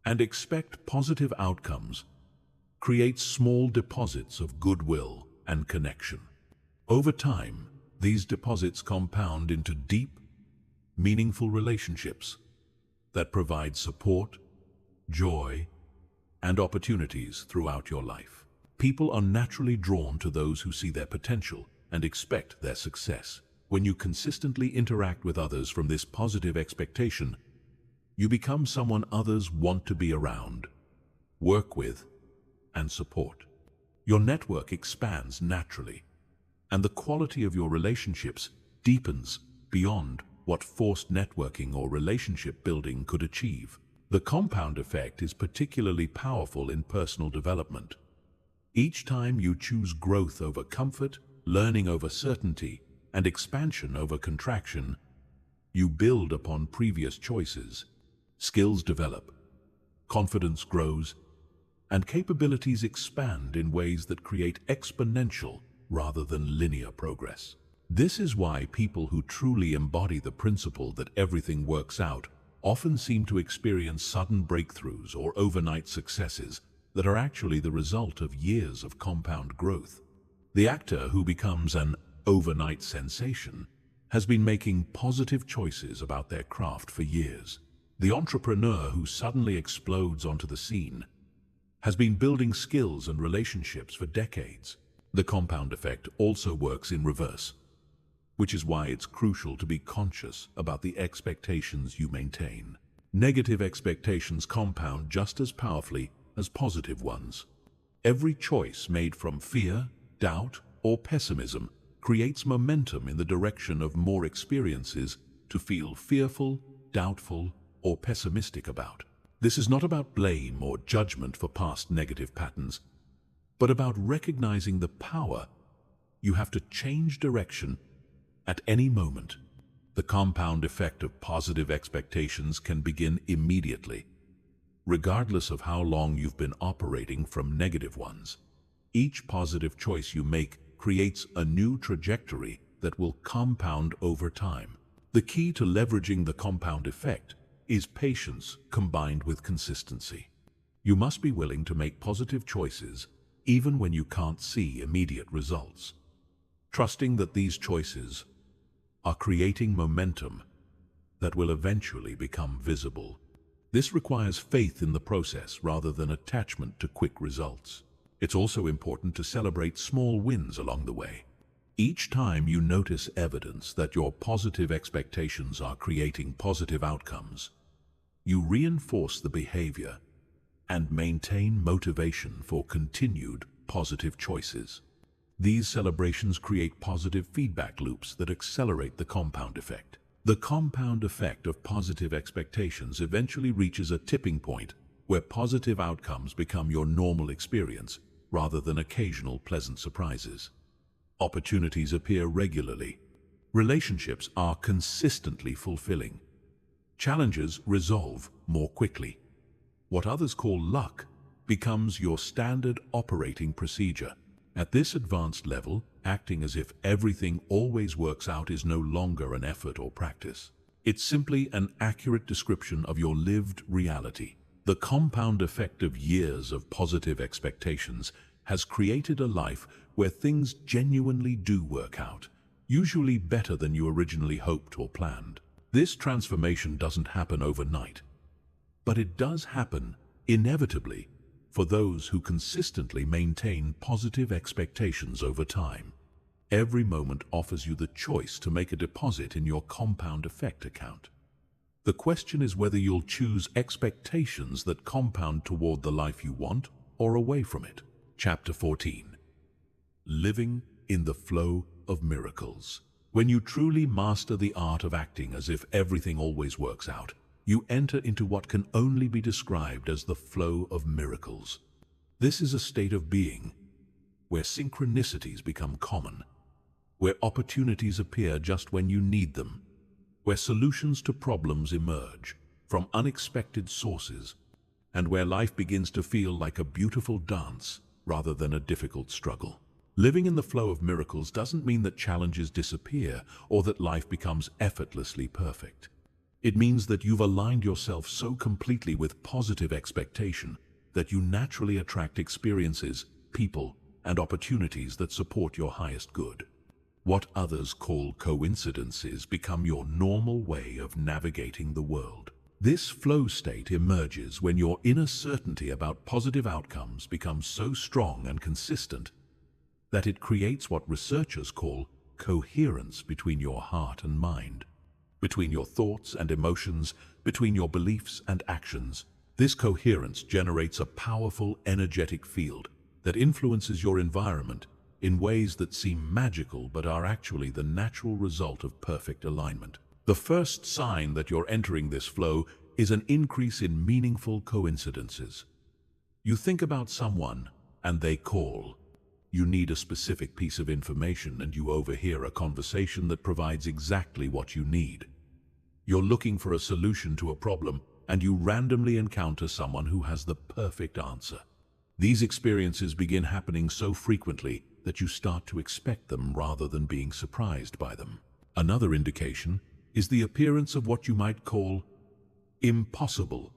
and expect positive outcomes creates small deposits of goodwill and connection. Over time, these deposits compound into deep, meaningful relationships that provide support, joy, and opportunities throughout your life. People are naturally drawn to those who see their potential and expect their success. When you consistently interact with others from this positive expectation, you become someone others want to be around, work with, and support. Your network expands naturally, and the quality of your relationships deepens beyond what forced networking or relationship building could achieve. The compound effect is particularly powerful in personal development. Each time you choose growth over comfort, learning over certainty, and expansion over contraction, you build upon previous choices. Skills develop, confidence grows, and capabilities expand in ways that create exponential rather than linear progress. This is why people who truly embody the principle that everything works out often seem to experience sudden breakthroughs or overnight successes that are actually the result of years of compound growth. The actor who becomes an overnight sensation has been making positive choices about their craft for years. The entrepreneur who suddenly explodes onto the scene has been building skills and relationships for decades. The compound effect also works in reverse, which is why it's crucial to be conscious about the expectations you maintain. Negative expectations compound just as powerfully as positive ones. Every choice made from fear, doubt, or pessimism creates momentum in the direction of more experiences to feel fearful, doubtful, or pessimistic about. This is not about blame or judgment for past negative patterns, but about recognizing the power you have to change direction at any moment. The compound effect of positive expectations can begin immediately, regardless of how long you've been operating from negative ones. Each positive choice you make creates a new trajectory that will compound over time. The key to leveraging the compound effect is patience combined with consistency. You must be willing to make positive choices even when you can't see immediate results, trusting that these choices are creating momentum that will eventually become visible. This requires faith in the process rather than attachment to quick results. It's also important to celebrate small wins along the way. Each time you notice evidence that your positive expectations are creating positive outcomes, you reinforce the behavior and maintain motivation for continued positive choices. These celebrations create positive feedback loops that accelerate the compound effect. The compound effect of positive expectations eventually reaches a tipping point where positive outcomes become your normal experience rather than occasional pleasant surprises. Opportunities appear regularly. Relationships are consistently fulfilling. Challenges resolve more quickly. What others call luck becomes your standard operating procedure. At this advanced level, acting as if everything always works out is no longer an effort or practice. It's simply an accurate description of your lived reality. The compound effect of years of positive expectations has created a life where things genuinely do work out, usually better than you originally hoped or planned. This transformation doesn't happen overnight, but it does happen inevitably for those who consistently maintain positive expectations over time. Every moment offers you the choice to make a deposit in your compound effect account. The question is whether you'll choose expectations that compound toward the life you want or away from it. Chapter 14. Living in the flow of miracles. When you truly master the art of acting as if everything always works out, you enter into what can only be described as the flow of miracles. This is a state of being where synchronicities become common, where opportunities appear just when you need them, where solutions to problems emerge from unexpected sources, and where life begins to feel like a beautiful dance rather than a difficult struggle. Living in the flow of miracles doesn't mean that challenges disappear or that life becomes effortlessly perfect. It means that you've aligned yourself so completely with positive expectation that you naturally attract experiences, people, and opportunities that support your highest good. What others call coincidences become your normal way of navigating the world. This flow state emerges when your inner certainty about positive outcomes becomes so strong and consistent that it creates what researchers call coherence between your heart and mind, between your thoughts and emotions, between your beliefs and actions. This coherence generates a powerful, energetic field that influences your environment in ways that seem magical but are actually the natural result of perfect alignment. The first sign that you're entering this flow is an increase in meaningful coincidences. You think about someone and they call. You need a specific piece of information and you overhear a conversation that provides exactly what you need. You're looking for a solution to a problem and you randomly encounter someone who has the perfect answer. These experiences begin happening so frequently that you start to expect them rather than being surprised by them. Another indication is the appearance of what you might call impossible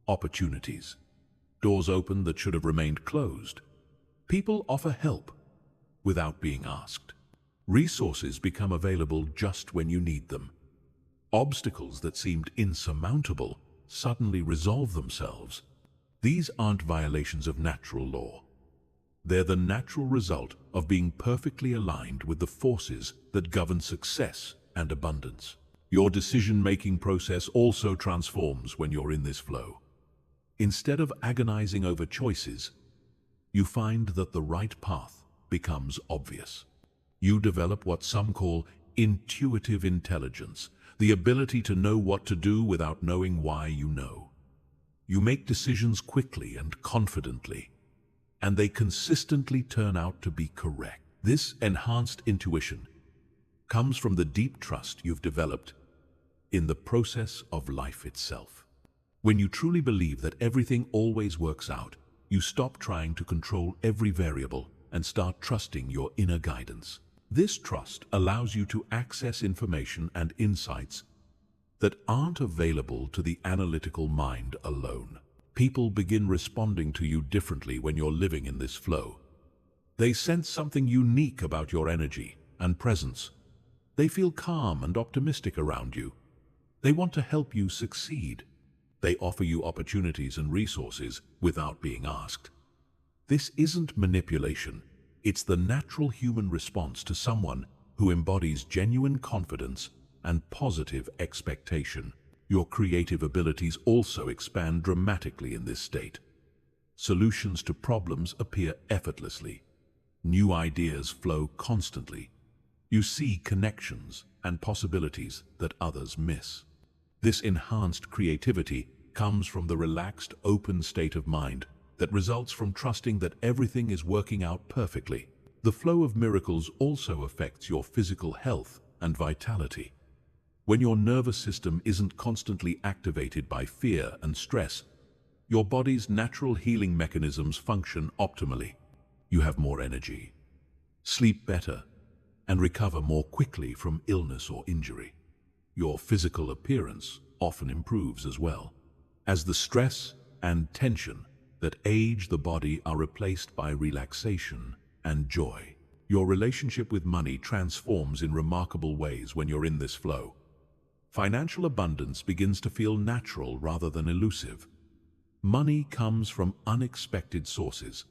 opportunities. Doors open that should have remained closed. People offer help without being asked. Resources become available just when you need them. Obstacles that seemed insurmountable suddenly resolve themselves. These aren't violations of natural law. They're the natural result of being perfectly aligned with the forces that govern success and abundance. Your decision-making process also transforms when you're in this flow. Instead of agonizing over choices, you find that the right path becomes obvious. You develop what some call intuitive intelligence, the ability to know what to do without knowing why you know. You make decisions quickly and confidently, and they consistently turn out to be correct. This enhanced intuition comes from the deep trust you've developed in the process of life itself. When you truly believe that everything always works out, you stop trying to control every variable and start trusting your inner guidance. This trust allows you to access information and insights that aren't available to the analytical mind alone. People begin responding to you differently when you're living in this flow. They sense something unique about your energy and presence. They feel calm and optimistic around you. They want to help you succeed. They offer you opportunities and resources without being asked. This isn't manipulation. It's the natural human response to someone who embodies genuine confidence and positive expectation. Your creative abilities also expand dramatically in this state. Solutions to problems appear effortlessly. New ideas flow constantly. You see connections and possibilities that others miss. This enhanced creativity comes from the relaxed, open state of mind that results from trusting that everything is working out perfectly. The flow of miracles also affects your physical health and vitality. When your nervous system isn't constantly activated by fear and stress, your body's natural healing mechanisms function optimally. You have more energy, sleep better, and recover more quickly from illness or injury. Your physical appearance often improves as well, as the stress and tension that age the body are replaced by relaxation and joy. Your relationship with money transforms in remarkable ways when you're in this flow. Financial abundance begins to feel natural rather than elusive. Money comes from unexpected sources.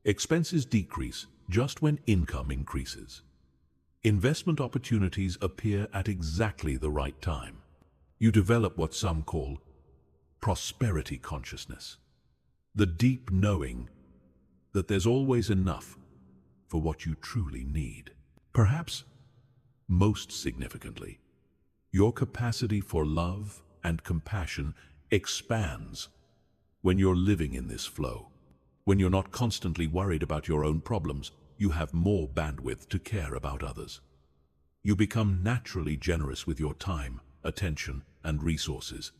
Expenses decrease just when income increases. Investment opportunities appear at exactly the right time. You develop what some call prosperity consciousness, the deep knowing that there's always enough for what you truly need. Perhaps most significantly, your capacity for love and compassion expands when you're living in this flow. When you're not constantly worried about your own problems, you have more bandwidth to care about others. You become naturally generous with your time, attention, and resources.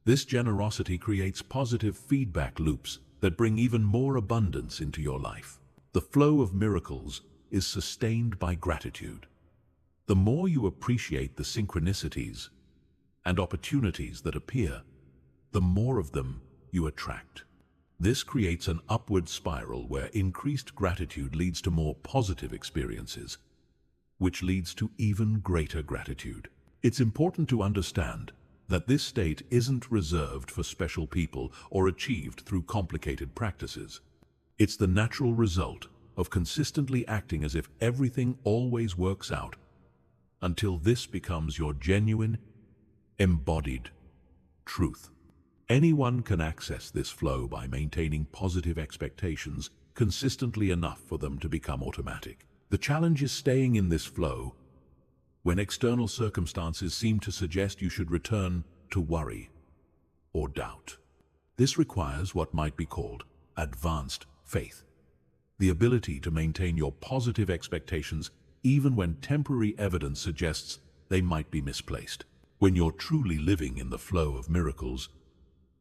This generosity creates positive feedback loops that bring even more abundance into your life. The flow of miracles is sustained by gratitude. The more you appreciate the synchronicities and opportunities that appear, the more of them you attract. This creates an upward spiral where increased gratitude leads to more positive experiences, which leads to even greater gratitude. It's important to understand that this state isn't reserved for special people or achieved through complicated practices. It's the natural result of consistently acting as if everything always works out, until this becomes your genuine, embodied truth. Anyone can access this flow by maintaining positive expectations consistently enough for them to become automatic. The challenge is staying in this flow when external circumstances seem to suggest you should return to worry or doubt. This requires what might be called advanced faith, the ability to maintain your positive expectations even when temporary evidence suggests they might be misplaced. When you're truly living in the flow of miracles,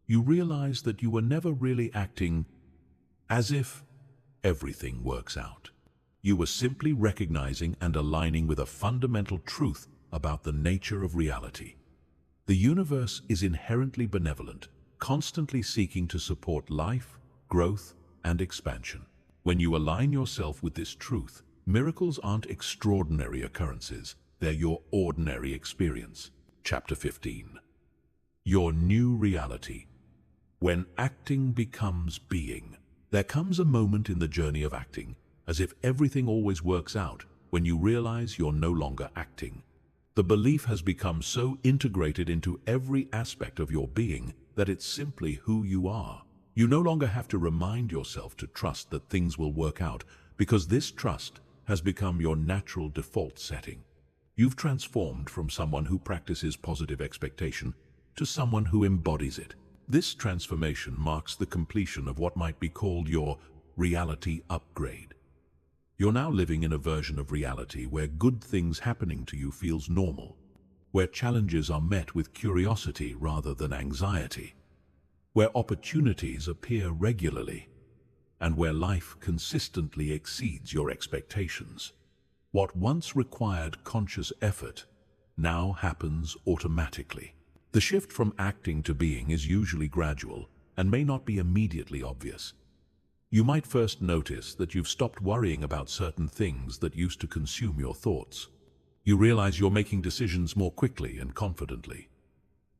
you realize that you were never really acting as if everything works out. You were simply recognizing and aligning with a fundamental truth about the nature of reality. The universe is inherently benevolent, constantly seeking to support life, growth, and expansion. When you align yourself with this truth, miracles aren't extraordinary occurrences, they're your ordinary experience. Chapter 15. Your new reality. When acting becomes being. There comes a moment in the journey of acting, as if everything always works out, when you realize you're no longer acting. The belief has become so integrated into every aspect of your being that it's simply who you are. You no longer have to remind yourself to trust that things will work out, because this trust has become your natural default setting. You've transformed from someone who practices positive expectation to someone who embodies it. This transformation marks the completion of what might be called your reality upgrade. You're now living in a version of reality where good things happening to you feels normal, where challenges are met with curiosity rather than anxiety, where opportunities appear regularly, and where life consistently exceeds your expectations. What once required conscious effort now happens automatically. The shift from acting to being is usually gradual and may not be immediately obvious. You might first notice that you've stopped worrying about certain things that used to consume your thoughts. You realize you're making decisions more quickly and confidently.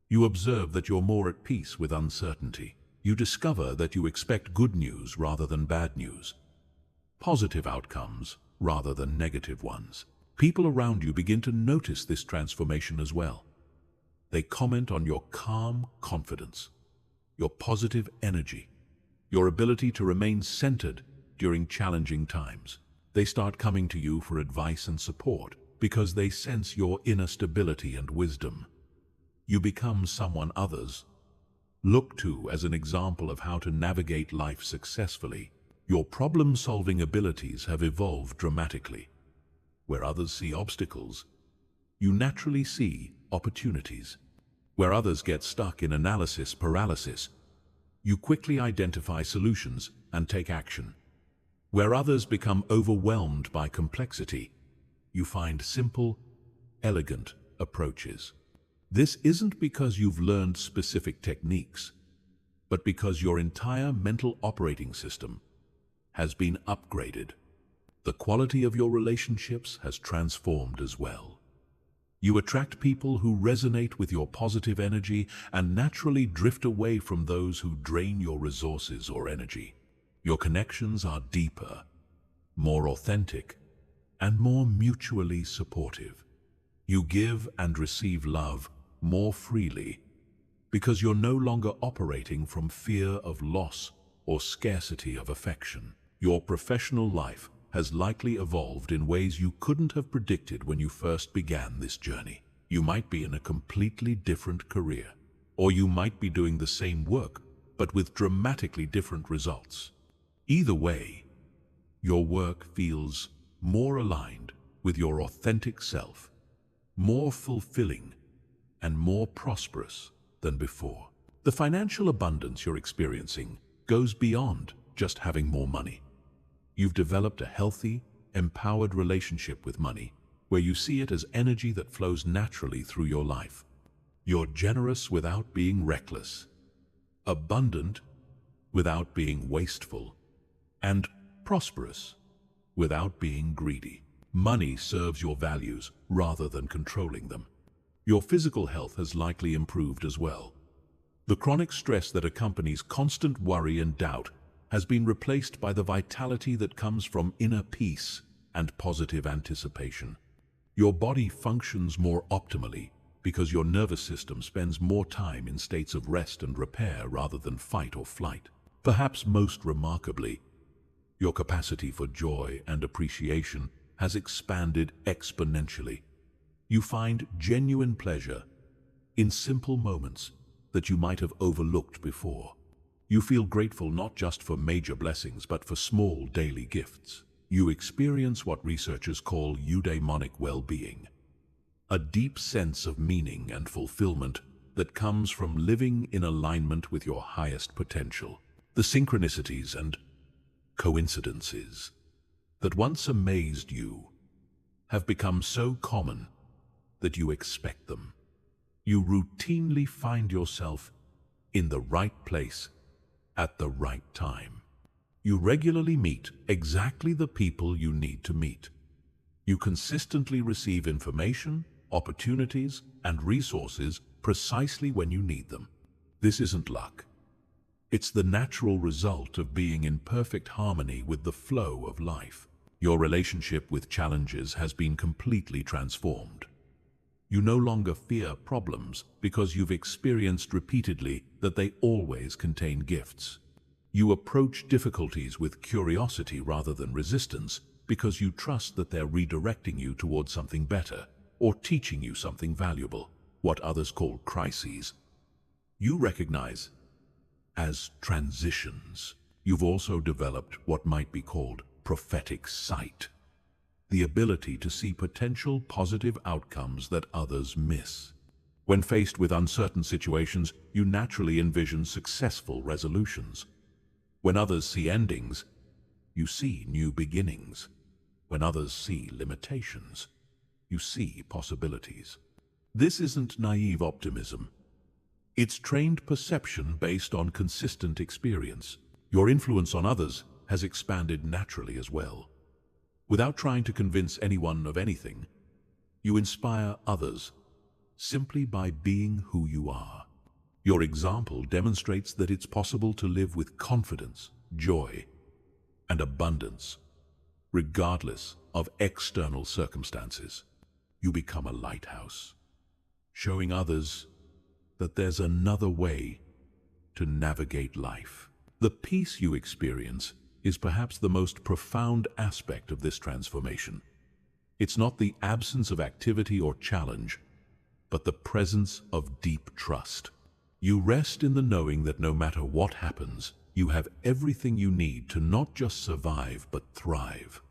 You observe that you're more at peace with uncertainty. You discover that you expect good news rather than bad news, positive outcomes rather than negative ones. People around you begin to notice this transformation as well. They comment on your calm confidence, your positive energy, your ability to remain centered during challenging times. They start coming to you for advice and support because they sense your inner stability and wisdom. You become someone others look to as an example of how to navigate life successfully. Your problem-solving abilities have evolved dramatically. Where others see obstacles, you naturally see opportunities. Where others get stuck in analysis paralysis, you quickly identify solutions and take action. Where others become overwhelmed by complexity, you find simple, elegant approaches. This isn't because you've learned specific techniques, but because your entire mental operating system has been upgraded. The quality of your relationships has transformed as well. You attract people who resonate with your positive energy and naturally drift away from those who drain your resources or energy. Your connections are deeper, more authentic, and more mutually supportive. You give and receive love more freely because you're no longer operating from fear of loss or scarcity of affection. Your professional life has likely evolved in ways you couldn't have predicted when you first began this journey. You might be in a completely different career, or you might be doing the same work, but with dramatically different results. Either way, your work feels more aligned with your authentic self, more fulfilling, and more prosperous than before. The financial abundance you're experiencing goes beyond just having more money. You've developed a healthy, empowered relationship with money, where you see it as energy that flows naturally through your life. You're generous without being reckless, abundant without being wasteful, and prosperous without being greedy. Money serves your values rather than controlling them. Your physical health has likely improved as well. The chronic stress that accompanies constant worry and doubt has been replaced by the vitality that comes from inner peace and positive anticipation. Your body functions more optimally because your nervous system spends more time in states of rest and repair rather than fight or flight. Perhaps most remarkably, your capacity for joy and appreciation has expanded exponentially. You find genuine pleasure in simple moments that you might have overlooked before. You feel grateful not just for major blessings, but for small daily gifts. You experience what researchers call eudaimonic well-being, a deep sense of meaning and fulfillment that comes from living in alignment with your highest potential. The synchronicities and coincidences that once amazed you have become so common that you expect them. You routinely find yourself in the right place at the right time. You regularly meet exactly the people you need to meet. You consistently receive information, opportunities, and resources precisely when you need them. This isn't luck. It's the natural result of being in perfect harmony with the flow of life. Your relationship with challenges has been completely transformed. You no longer fear problems because you've experienced repeatedly that they always contain gifts. You approach difficulties with curiosity rather than resistance because you trust that they're redirecting you towards something better or teaching you something valuable. What others call crises, you recognize as transitions. You've also developed what might be called prophetic sight, the ability to see potential positive outcomes that others miss. When faced with uncertain situations, you naturally envision successful resolutions. When others see endings, you see new beginnings. When others see limitations, you see possibilities. This isn't naive optimism. It's trained perception based on consistent experience. Your influence on others has expanded naturally as well. Without trying to convince anyone of anything, you inspire others simply by being who you are. Your example demonstrates that it's possible to live with confidence, joy, and abundance, regardless of external circumstances. You become a lighthouse, showing others that there's another way to navigate life. The peace you experience is perhaps the most profound aspect of this transformation. It's not the absence of activity or challenge, but the presence of deep trust. You rest in the knowing that no matter what happens, you have everything you need to not just survive, but thrive.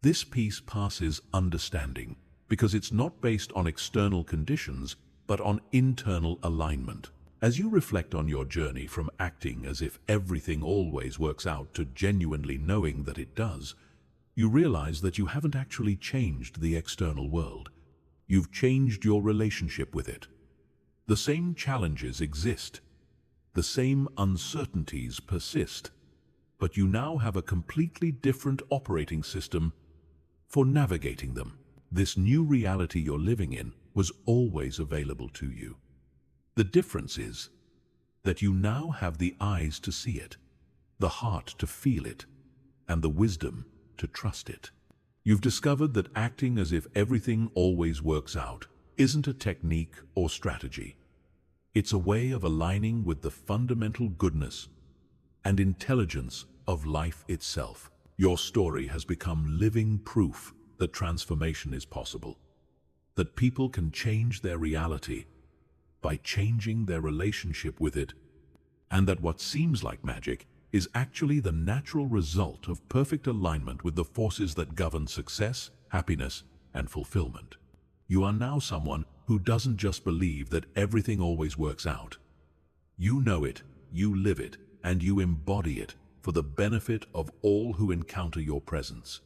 This peace passes understanding because it's not based on external conditions, but on internal alignment. As you reflect on your journey from acting as if everything always works out to genuinely knowing that it does, you realize that you haven't actually changed the external world. You've changed your relationship with it. The same challenges exist. The same uncertainties persist. But you now have a completely different operating system for navigating them. This new reality you're living in was always available to you. The difference is that you now have the eyes to see it, the heart to feel it, and the wisdom to trust it. You've discovered that acting as if everything always works out isn't a technique or strategy. It's a way of aligning with the fundamental goodness and intelligence of life itself. Your story has become living proof that transformation is possible, that people can change their reality by changing their relationship with it, and that what seems like magic is actually the natural result of perfect alignment with the forces that govern success, happiness, and fulfillment. You are now someone who doesn't just believe that everything always works out. You know it, you live it, and you embody it for the benefit of all who encounter your presence.